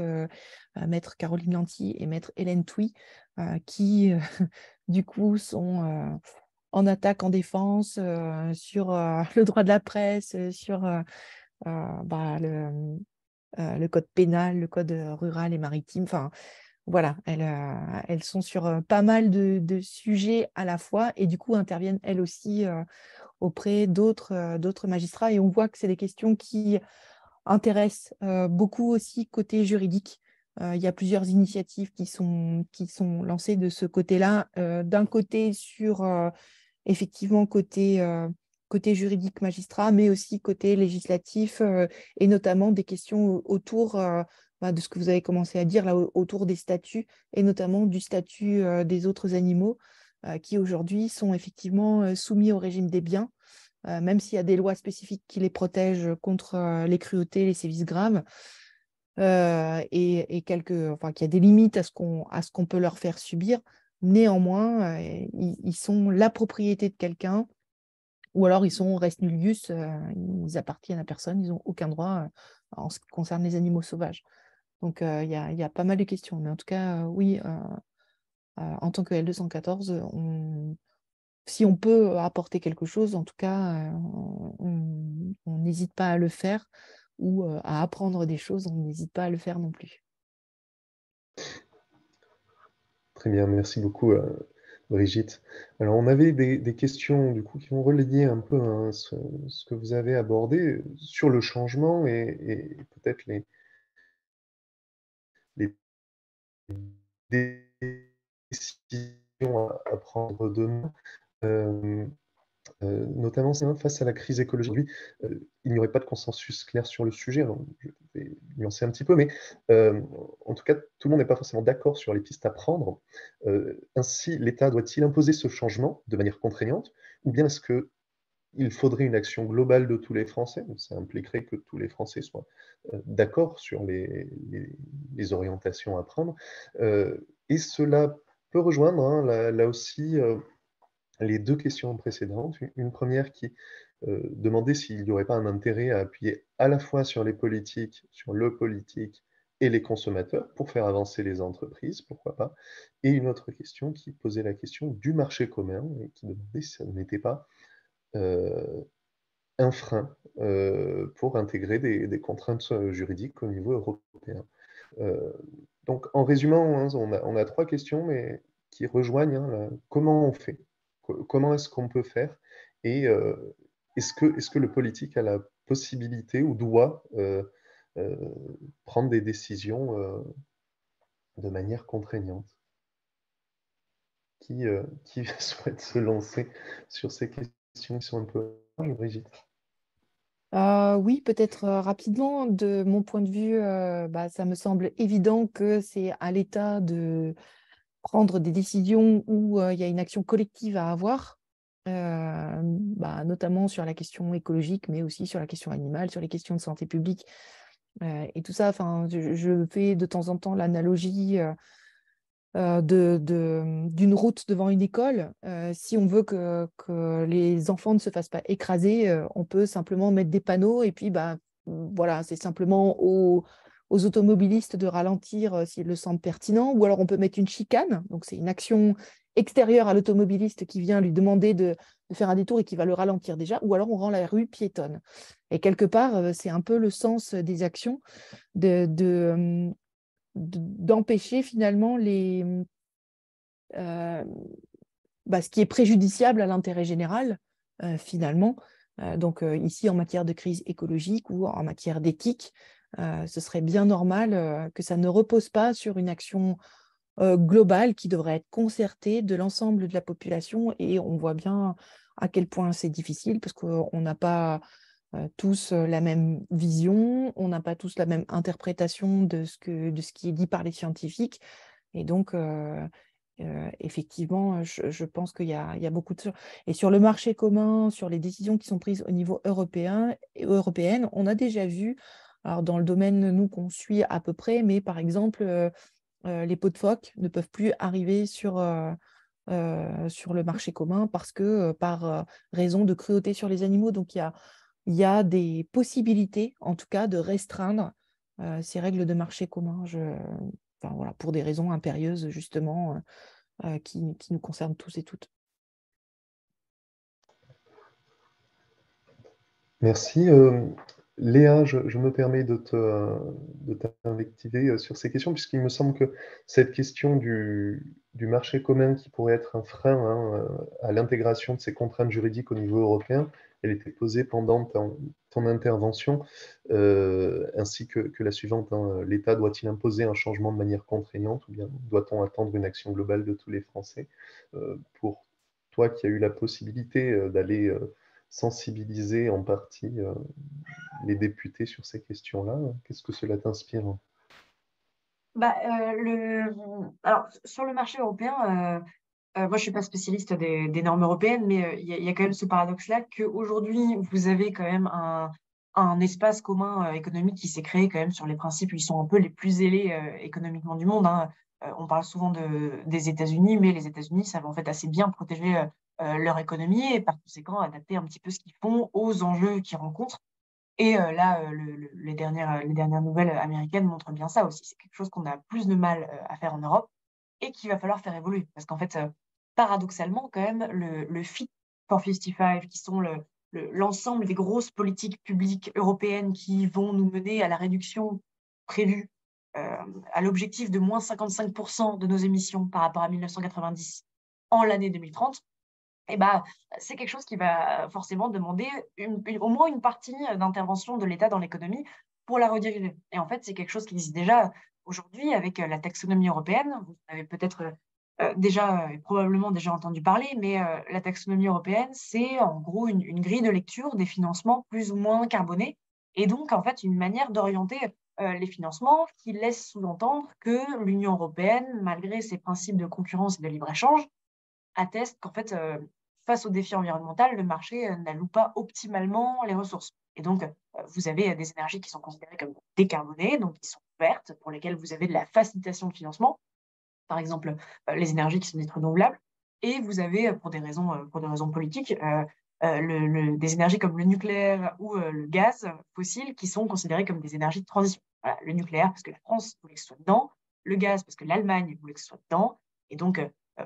Speaker 5: Maître Caroline Lanty et Maître Hélène Touy, qui, du coup, sont en attaque, en défense, sur le droit de la presse, sur le code pénal, le code rural et maritime. Enfin, voilà, elles sont sur pas mal de sujets à la fois et du coup interviennent elles aussi auprès d'autres magistrats. Et on voit que c'est des questions qui intéressent beaucoup aussi côté juridique. Il y a plusieurs initiatives qui sont lancées de ce côté-là. D'un côté sur effectivement côté juridique magistrat, mais aussi côté législatif, et notamment des questions autour de ce que vous avez commencé à dire, là, autour des statuts, et notamment du statut des autres animaux, qui aujourd'hui sont effectivement soumis au régime des biens, même s'il y a des lois spécifiques qui les protègent contre les cruautés, les sévices graves, et qu'il y a des limites à ce qu'on peut leur faire subir. Néanmoins, ils sont la propriété de quelqu'un, ou alors ils sont res nullius, ils appartiennent à personne, ils n'ont aucun droit en ce qui concerne les animaux sauvages. Donc il y a pas mal de questions. Mais en tout cas, oui, en tant que L214, si on peut apporter quelque chose, en tout cas, on n'hésite pas à le faire, ou à apprendre des choses, on n'hésite pas à le faire non plus.
Speaker 2: Très bien, merci beaucoup Brigitte. Alors on avait des questions du coup qui vont relayer un peu hein, ce que vous avez abordé sur le changement et peut-être les décisions à prendre demain. notamment face à la crise écologique. Aujourd'hui, il n'y aurait pas de consensus clair sur le sujet. Alors, je vais nuancer un petit peu, mais en tout cas, tout le monde n'est pas forcément d'accord sur les pistes à prendre. Ainsi, l'État doit-il imposer ce changement de manière contraignante, ou bien est-ce qu'il faudrait une action globale de tous les Français? Donc, ça impliquerait que tous les Français soient d'accord sur les orientations à prendre. Et cela peut rejoindre, hein, là aussi, les deux questions précédentes. Une première qui demandait s'il n'y aurait pas un intérêt à appuyer à la fois sur les politiques, sur le politique et les consommateurs pour faire avancer les entreprises, pourquoi pas. Et une autre question qui posait la question du marché commun et qui demandait si ça n'était pas un frein pour intégrer des contraintes juridiques au niveau européen. Donc, en résumant, hein, on a trois questions, mais qui rejoignent, hein, comment on fait, comment est-ce qu'on peut faire, et est-ce que le politique a la possibilité ou doit euh, prendre des décisions de manière contraignante. Qui souhaite se lancer sur ces questions qui sont un peu larges, Brigitte?
Speaker 5: Oui, peut-être rapidement. De mon point de vue, ça me semble évident que c'est à l'État de prendre des décisions où il y a une action collective à avoir, notamment sur la question écologique, mais aussi sur la question animale, sur les questions de santé publique et tout ça. Je fais de temps en temps l'analogie d'une route devant une école. Si on veut que les enfants ne se fassent pas écraser, on peut simplement mettre des panneaux et puis voilà, c'est simplement aux automobilistes de ralentir s'ils le sentent pertinent, ou alors on peut mettre une chicane, donc c'est une action extérieure à l'automobiliste qui vient lui demander de faire un détour et qui va le ralentir déjà, ou alors on rend la rue piétonne. Et quelque part, c'est un peu le sens des actions d'empêcher finalement ce qui est préjudiciable à l'intérêt général, finalement. Donc ici, en matière de crise écologique ou en matière d'éthique, ce serait bien normal que ça ne repose pas sur une action globale qui devrait être concertée de l'ensemble de la population. Et on voit bien à quel point c'est difficile parce qu'on n'a pas tous la même vision, on n'a pas tous la même interprétation de ce qui est dit par les scientifiques. Et donc, effectivement, je pense qu'il y a beaucoup de choses. Et sur le marché commun, sur les décisions qui sont prises au niveau européen et européenne, on a déjà vu, alors dans le domaine, nous, qu'on suit à peu près, mais par exemple, les pots de phoque ne peuvent plus arriver sur le marché commun parce que par raison de cruauté sur les animaux. Donc, il y a des possibilités, en tout cas, de restreindre ces règles de marché commun, voilà, pour des raisons impérieuses, justement, qui nous concernent tous et toutes.
Speaker 2: Merci. Léa, je me permets de t'invectiver sur ces questions, puisqu'il me semble que cette question du marché commun qui pourrait être un frein, hein, à l'intégration de ces contraintes juridiques au niveau européen, elle était posée pendant ton intervention, ainsi que la suivante, hein, l'État doit-il imposer un changement de manière contraignante ou bien doit-on attendre une action globale de tous les Français? Pour toi qui as eu la possibilité d'aller sensibiliser en partie les députés sur ces questions-là, qu'est-ce que cela t'inspire?
Speaker 3: Alors, sur le marché européen, moi, je ne suis pas spécialiste des normes européennes, mais il y a quand même ce paradoxe-là qu'aujourd'hui, vous avez quand même un espace commun économique qui s'est créé quand même sur les principes qui sont un peu les plus zélés économiquement du monde, hein. On parle souvent des États-Unis, mais les États-Unis savent en fait assez bien protéger leur économie et par conséquent adapter un petit peu ce qu'ils font aux enjeux qu'ils rencontrent. Et là, les dernières nouvelles américaines montrent bien ça aussi. C'est quelque chose qu'on a plus de mal à faire en Europe et qu'il va falloir faire évoluer. Parce qu'en fait, paradoxalement, quand même, le Fit for 55, qui sont l'ensemble des grosses politiques publiques européennes qui vont nous mener à la réduction prévue, à l'objectif de moins 55% de nos émissions par rapport à 1990 en l'année 2030, et c'est quelque chose qui va forcément demander au moins une partie d'intervention de l'État dans l'économie pour la rediriger. Et en fait, c'est quelque chose qui existe déjà aujourd'hui avec la taxonomie européenne. Vous avez peut-être probablement déjà entendu parler, mais la taxonomie européenne, c'est en gros une grille de lecture des financements plus ou moins carbonés, et donc en fait une manière d'orienter les financements qui laisse sous-entendre que l'Union européenne, malgré ses principes de concurrence et de libre-échange, atteste qu'en fait, face au défi environnemental, le marché n'alloue pas optimalement les ressources. Et donc, vous avez des énergies qui sont considérées comme décarbonées, donc qui sont vertes, pour lesquelles vous avez de la facilitation de financement, par exemple les énergies qui sont dites renouvelables, et vous avez, pour des raisons politiques, des énergies comme le nucléaire ou le gaz fossile qui sont considérées comme des énergies de transition. Voilà, le nucléaire parce que la France voulait que ce soit dedans, le gaz parce que l'Allemagne voulait que ce soit dedans, et donc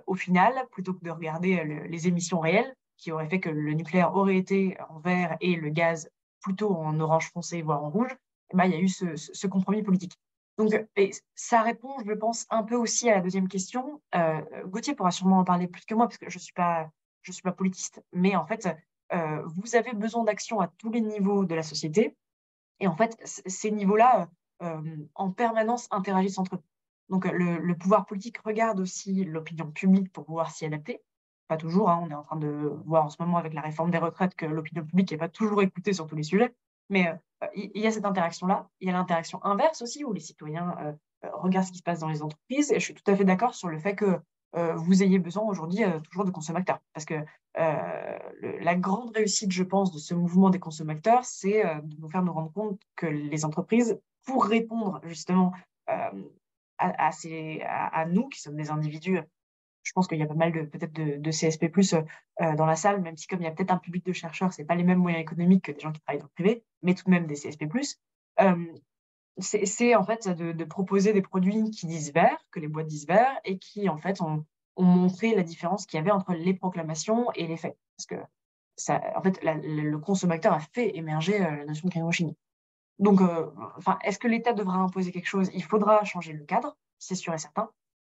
Speaker 3: au final, plutôt que de regarder les émissions réelles, qui auraient fait que le nucléaire aurait été en vert et le gaz plutôt en orange foncé, voire en rouge, eh ben, il y a eu ce compromis politique. Donc, et ça répond, je pense, un peu aussi à la deuxième question. Gauthier pourra sûrement en parler plus que moi, parce que je suis pas politiste, mais en fait, vous avez besoin d'action à tous les niveaux de la société. Et en fait, ces niveaux-là, en permanence, interagissent entre eux. Donc, le pouvoir politique regarde aussi l'opinion publique pour pouvoir s'y adapter. Pas toujours, hein, on est en train de voir en ce moment avec la réforme des retraites que l'opinion publique n'est pas toujours écoutée sur tous les sujets. Mais il y a cette interaction-là. Il y a l'interaction inverse aussi, où les citoyens regardent ce qui se passe dans les entreprises. Et je suis tout à fait d'accord sur le fait que vous ayez besoin aujourd'hui toujours de consommateurs. Parce que la grande réussite, je pense, de ce mouvement des consommateurs, c'est de nous faire nous rendre compte que les entreprises, pour répondre justement à nous, qui sommes des individus, je pense qu'il y a pas mal peut-être de CSP+, dans la salle, même si comme il y a peut-être un public de chercheurs, ce n'est pas les mêmes moyens économiques que des gens qui travaillent dans le privé, mais tout de même des CSP+. C'est en fait de proposer des produits qui disent vert, que les boîtes disent vert, et qui en fait ont montré la différence qu'il y avait entre les proclamations et les faits. Parce que ça, en fait, le consommateur a fait émerger la notion de greenwashing. Donc, est-ce que l'État devra imposer quelque chose? Il faudra changer le cadre, c'est sûr et certain,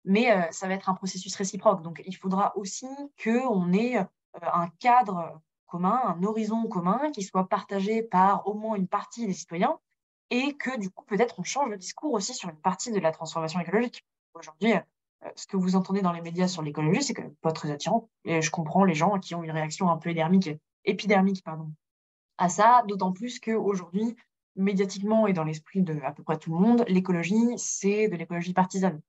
Speaker 3: mais ça va être un processus réciproque. Donc, il faudra aussi qu'on ait un cadre commun, un horizon commun qui soit partagé par au moins une partie des citoyens, et que du coup, peut-être on change le discours aussi sur une partie de la transformation écologique. Aujourd'hui, ce que vous entendez dans les médias sur l'écologie, c'est quand même pas très attirant. Et je comprends les gens qui ont une réaction un peu épidermique, à ça, d'autant plus qu'aujourd'hui, médiatiquement et dans l'esprit de à peu près tout le monde, l'écologie, c'est de l'écologie partisane.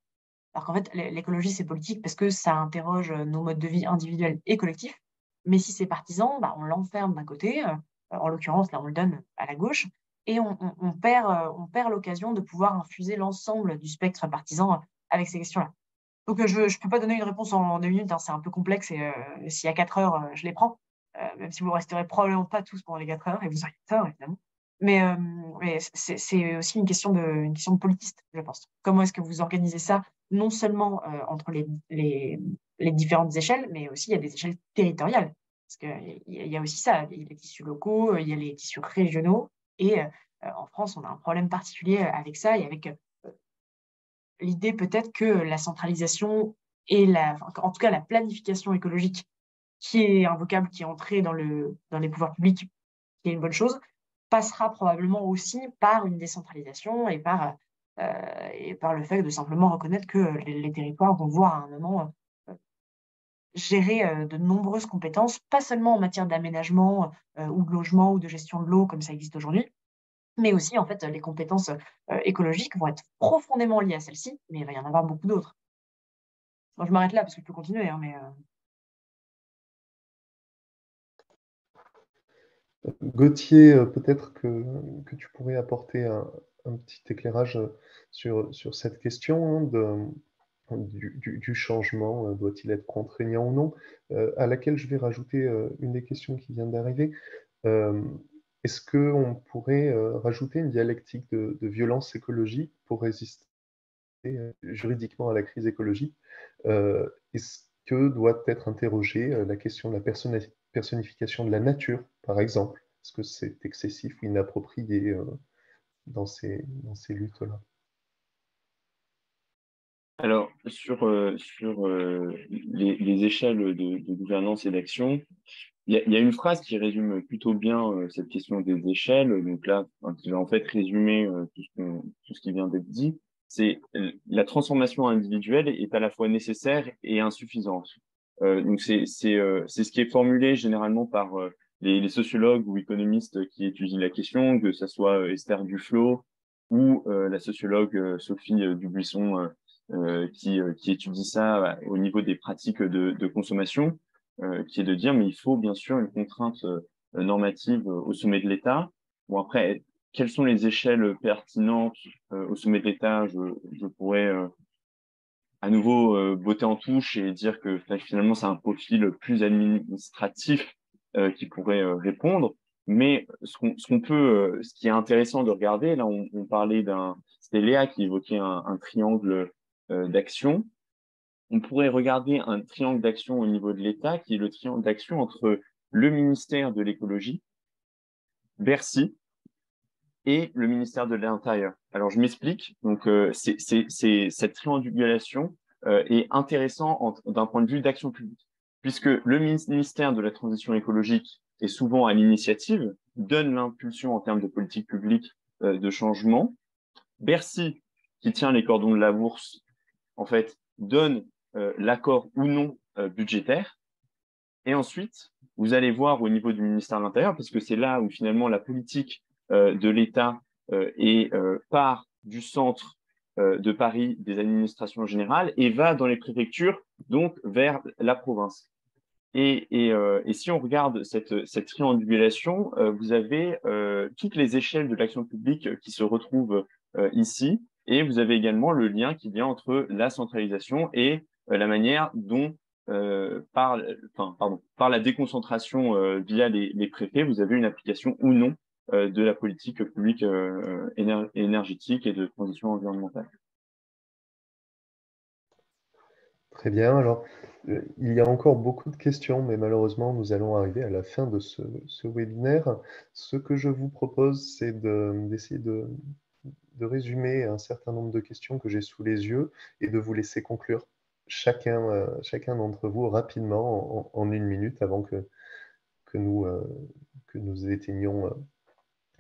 Speaker 3: Alors qu'en fait, l'écologie, c'est politique parce que ça interroge nos modes de vie individuels et collectifs. Mais si c'est partisan, bah, on l'enferme d'un côté, en l'occurrence, là, on le donne à la gauche, et on perd l'occasion de pouvoir infuser l'ensemble du spectre partisan avec ces questions-là. Donc, je ne peux pas donner une réponse en 2 minutes, hein, c'est un peu complexe, et s'il y a 4 heures, je les prends, même si vous ne resterez probablement pas tous pendant les 4 heures, et vous auriez tort, évidemment. Mais c'est aussi une question de politiste, je pense. Comment est-ce que vous organisez ça, non seulement entre les différentes échelles, mais aussi il y a des échelles territoriales. Parce qu'il y a aussi ça, il y a les tissus locaux, il y a les tissus régionaux, et en France, on a un problème particulier avec ça, et avec l'idée peut-être que la centralisation et en tout cas la planification écologique qui est un vocable qui est entré dans les pouvoirs publics, qui est une bonne chose, passera probablement aussi par une décentralisation et par le fait de simplement reconnaître que les territoires vont voir à un moment gérer de nombreuses compétences, pas seulement en matière d'aménagement ou de logement ou de gestion de l'eau comme ça existe aujourd'hui, mais aussi en fait les compétences écologiques vont être profondément liées à celles-ci, mais il va y en avoir beaucoup d'autres. Bon, je m'arrête là parce que je peux continuer, hein, mais
Speaker 2: Gauthier, peut-être que tu pourrais apporter un petit éclairage sur cette question hein, du changement, doit-il être contraignant ou non, à laquelle je vais rajouter une des questions qui vient d'arriver. Est-ce qu'on pourrait rajouter une dialectique de violence écologique pour résister juridiquement à la crise écologique? Est-ce que doit être interrogée la question de la personnification de la nature, par exemple? Est-ce que c'est excessif ou inapproprié dans ces luttes-là?
Speaker 4: Alors, sur les échelles de gouvernance et d'action, il y a une phrase qui résume plutôt bien cette question des échelles. Donc là, qui va en fait résumer tout ce qui vient d'être dit. la transformation individuelle est à la fois nécessaire et insuffisante. Donc c'est ce qui est formulé généralement par les sociologues ou économistes qui étudient la question, que ce soit Esther Duflo ou la sociologue Sophie Dubuisson qui étudie ça au niveau des pratiques de consommation, qui est de dire mais il faut bien sûr une contrainte normative au sommet de l'État. Bon après, quelles sont les échelles pertinentes au sommet de l'État? Je pourrais à nouveau botter en touche et dire que finalement c'est un profil plus administratif qui pourrait répondre. Mais ce qui est intéressant de regarder, là on parlait c'était Léa qui évoquait un triangle d'action. On pourrait regarder un triangle d'action au niveau de l'État, qui est le triangle d'action entre le ministère de l'écologie, Bercy et le ministère de l'Intérieur. Alors, je m'explique. Donc, cette triangulation est intéressante d'un point de vue d'action publique, puisque le ministère de la Transition écologique est souvent à l'initiative, donne l'impulsion en termes de politique publique de changement. Bercy, qui tient les cordons de la bourse, en fait, donne l'accord ou non budgétaire. Et ensuite, vous allez voir au niveau du ministère de l'Intérieur, parce que c'est là où finalement la politique de l'État part du centre de Paris des administrations générales et va dans les préfectures, donc vers la province. Et si on regarde cette triangulation, vous avez toutes les échelles de l'action publique qui se retrouvent ici, et vous avez également le lien qui vient entre la centralisation et la manière dont par la déconcentration via les préfets, vous avez une application ou non de la politique publique énergétique et de transition environnementale.
Speaker 2: Très bien. Alors, il y a encore beaucoup de questions, mais malheureusement, nous allons arriver à la fin de ce webinaire. Ce que je vous propose, c'est d'essayer de résumer un certain nombre de questions que j'ai sous les yeux et de vous laisser conclure chacun d'entre vous rapidement en 1 minute avant que nous éteignions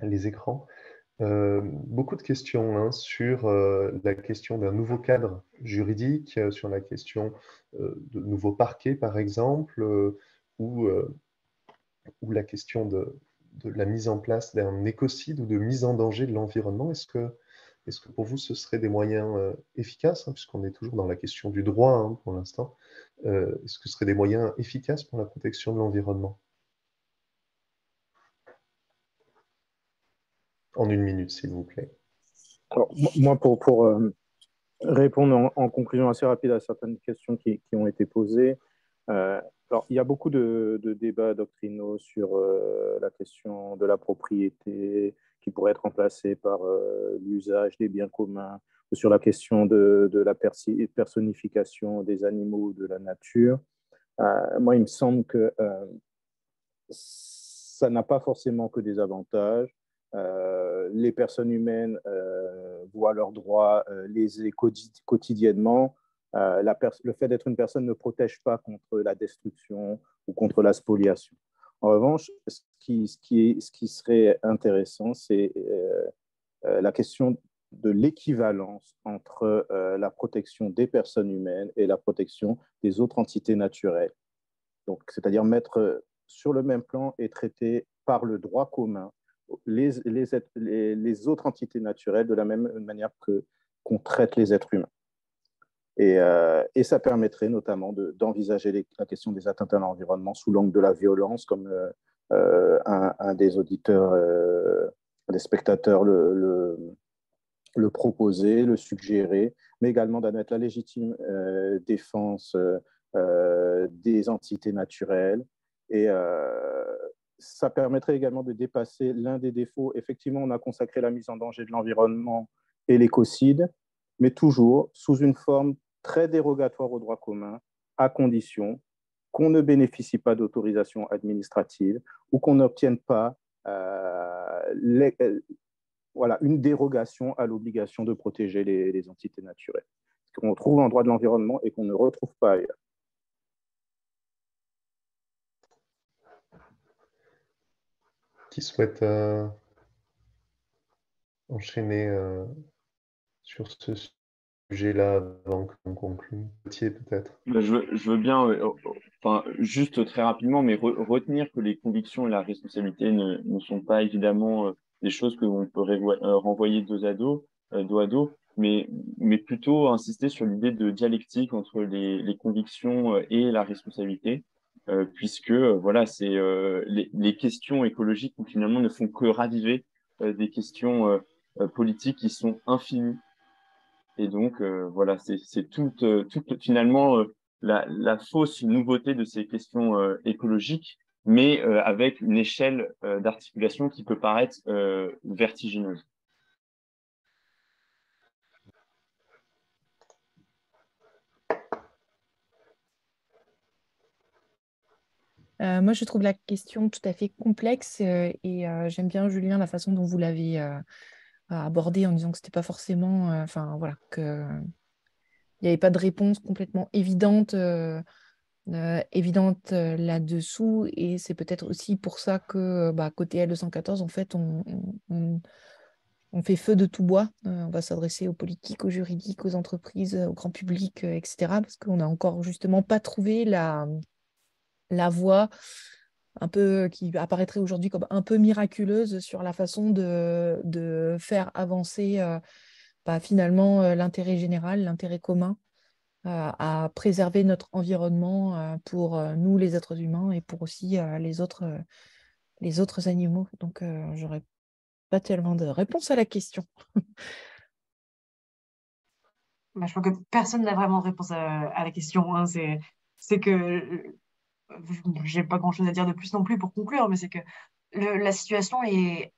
Speaker 2: les écrans. Beaucoup de questions sur la question d'un nouveau cadre juridique, sur la question de nouveaux parquets, par exemple, ou la question de la mise en place d'un écocide ou de mise en danger de l'environnement. Est-ce que pour vous, ce seraient des moyens efficaces, puisqu'on est toujours dans la question du droit pour l'instant, est-ce que ce seraient des moyens efficaces pour la protection de l'environnement? En 1 minute, s'il vous plaît.
Speaker 6: Alors, moi, pour répondre en conclusion assez rapide à certaines questions qui ont été posées, alors, il y a beaucoup de débats doctrinaux sur la question de la propriété qui pourrait être remplacée par l'usage des biens communs, ou sur la question de la personnification des animaux ou de la nature. Moi, il me semble que ça n'a pas forcément que des avantages. Les personnes humaines voient leurs droits lésés quotidiennement. Le fait d'être une personne ne protège pas contre la destruction ou contre la spoliation. En revanche, ce qui serait intéressant, c'est la question de l'équivalence entre la protection des personnes humaines et la protection des autres entités naturelles. Donc, c'est-à-dire mettre sur le même plan et traiter par le droit commun les autres entités naturelles de la même manière qu'on traite les êtres humains. Et ça permettrait notamment d'envisager la question des atteintes à l'environnement sous l'angle de la violence, comme un des auditeurs, des spectateurs le proposait, le suggérait, mais également d'admettre la légitime défense des entités naturelles. Et ça permettrait également de dépasser l'un des défauts. Effectivement, on a consacré la mise en danger de l'environnement et l'écocide, mais toujours sous une forme très dérogatoire au droit commun, à condition qu'on ne bénéficie pas d'autorisation administrative ou qu'on n'obtienne pas une dérogation à l'obligation de protéger les entités naturelles. Ce qu'on trouve en droit de l'environnement et qu'on ne retrouve pas ailleurs.
Speaker 2: Qui souhaite enchaîner sur ce sujet-là avant qu'on conclue. Gauthier, peut-être.
Speaker 4: Je veux bien, enfin, juste très rapidement, mais retenir que les convictions et la responsabilité ne sont pas évidemment des choses que l'on peut renvoyer dos à dos, mais plutôt insister sur l'idée de dialectique entre les convictions et la responsabilité, puisque voilà, les questions écologiques finalement ne font que raviver des questions politiques qui sont infinies. Et donc, voilà, c'est toute finalement la fausse nouveauté de ces questions écologiques, mais avec une échelle d'articulation qui peut paraître vertigineuse.
Speaker 5: Moi, je trouve la question tout à fait complexe et j'aime bien, Julien, la façon dont vous l'avez abordée en disant que c'était pas forcément, enfin voilà, que il n'y avait pas de réponse complètement évidente là-dessous. Et c'est peut-être aussi pour ça que côté L214, en fait, on fait feu de tout bois. On va s'adresser aux politiques, aux juridiques, aux entreprises, au grand public, etc. Parce qu'on n'a encore justement pas trouvé la voie un peu qui apparaîtrait aujourd'hui comme un peu miraculeuse sur la façon de faire avancer finalement l'intérêt général, l'intérêt commun à préserver notre environnement pour nous, les êtres humains, et pour aussi les autres animaux. Donc, j'aurais pas tellement de réponse à la question.
Speaker 3: Je crois que personne n'a vraiment de réponse à la question, hein. C'est que j'ai pas grand-chose à dire de plus non plus pour conclure, mais c'est que la situation est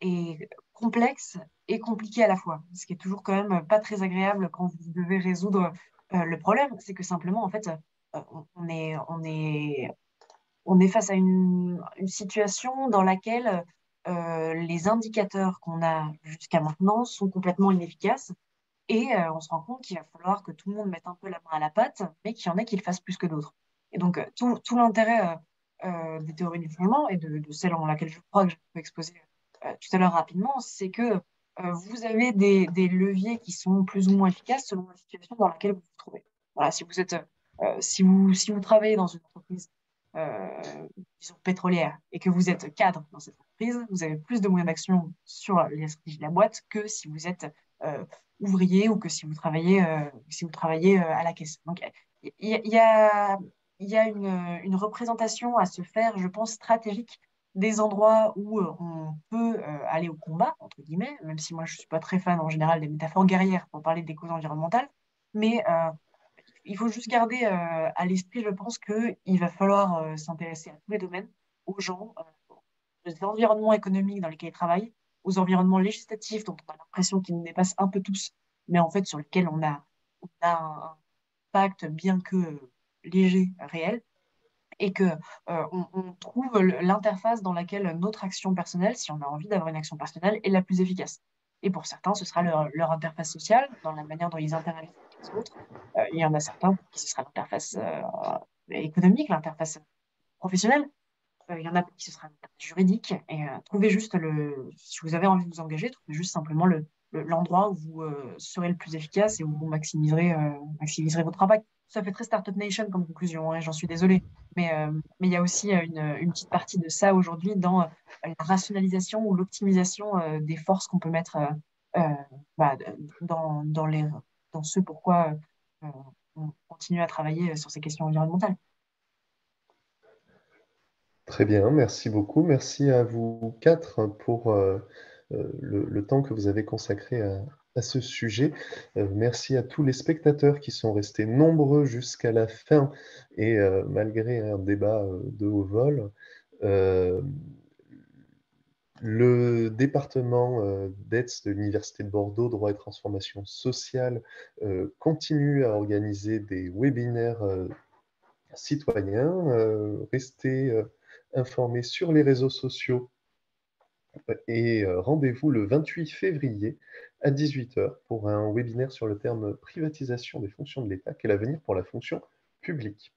Speaker 3: complexe et compliquée à la fois. Ce qui est toujours quand même pas très agréable quand vous devez résoudre le problème. C'est que simplement, en fait, on est face à une situation dans laquelle les indicateurs qu'on a jusqu'à maintenant sont complètement inefficaces. Et on se rend compte qu'il va falloir que tout le monde mette un peu la main à la pâte, mais qu'il y en a qui le fassent plus que d'autres. Et donc, tout l'intérêt des théories du changement et de celle en laquelle je crois que je peux exposer tout à l'heure rapidement, c'est que vous avez des leviers qui sont plus ou moins efficaces selon la situation dans laquelle vous vous trouvez. Voilà, si vous travaillez dans une entreprise, disons, pétrolière, et que vous êtes cadre dans cette entreprise, vous avez plus de moyens d'action sur les stratégies de la boîte que si vous êtes ouvrier ou que si vous travaillez à la caisse. Donc, il y a une représentation à se faire, je pense, stratégique des endroits où on peut aller au combat, entre guillemets, même si moi je ne suis pas très fan en général des métaphores guerrières pour parler des causes environnementales, mais il faut juste garder à l'esprit, je pense, qu'il va falloir s'intéresser à tous les domaines, aux gens, aux environnements économiques dans lesquels ils travaillent, aux environnements législatifs dont on a l'impression qu'ils nous dépassent un peu tous, mais en fait sur lesquels on a un impact bien que léger, réel, et que on trouve l'interface dans laquelle notre action personnelle, si on a envie d'avoir une action personnelle, est la plus efficace. Et pour certains, ce sera leur interface sociale, dans la manière dont ils interagissent avec les autres. Il y en a certains pour qui ce sera l'interface économique, l'interface professionnelle. Il y en a pour qui ce sera l'interface juridique. Et trouvez juste si vous avez envie de vous engager, trouvez juste simplement l'endroit où vous serez le plus efficace et où vous maximiserez votre travail. Ça fait très Startup Nation comme conclusion, hein, j'en suis désolée. Mais il y a aussi une petite partie de ça aujourd'hui dans la rationalisation ou l'optimisation des forces qu'on peut mettre euh, bah, dans ce pourquoi on continue à travailler sur ces questions environnementales.
Speaker 2: Très bien, merci beaucoup. Merci à vous quatre pour le temps que vous avez consacré à ce sujet. Merci à tous les spectateurs qui sont restés nombreux jusqu'à la fin et malgré un débat de haut vol. Le département d'ETS de l'Université de Bordeaux, droit et transformation sociale, continue à organiser des webinaires citoyens. Restez informés sur les réseaux sociaux et rendez-vous le 28 février à 18 h pour un webinaire sur le terme privatisation des fonctions de l'État, quel avenir pour la fonction publique.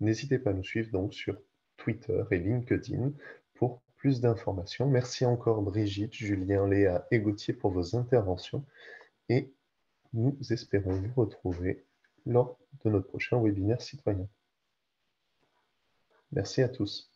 Speaker 2: N'hésitez pas à nous suivre donc sur Twitter et LinkedIn pour plus d'informations. Merci encore Brigitte, Julien, Léa et Gauthier pour vos interventions et nous espérons vous retrouver lors de notre prochain webinaire citoyen. Merci à tous.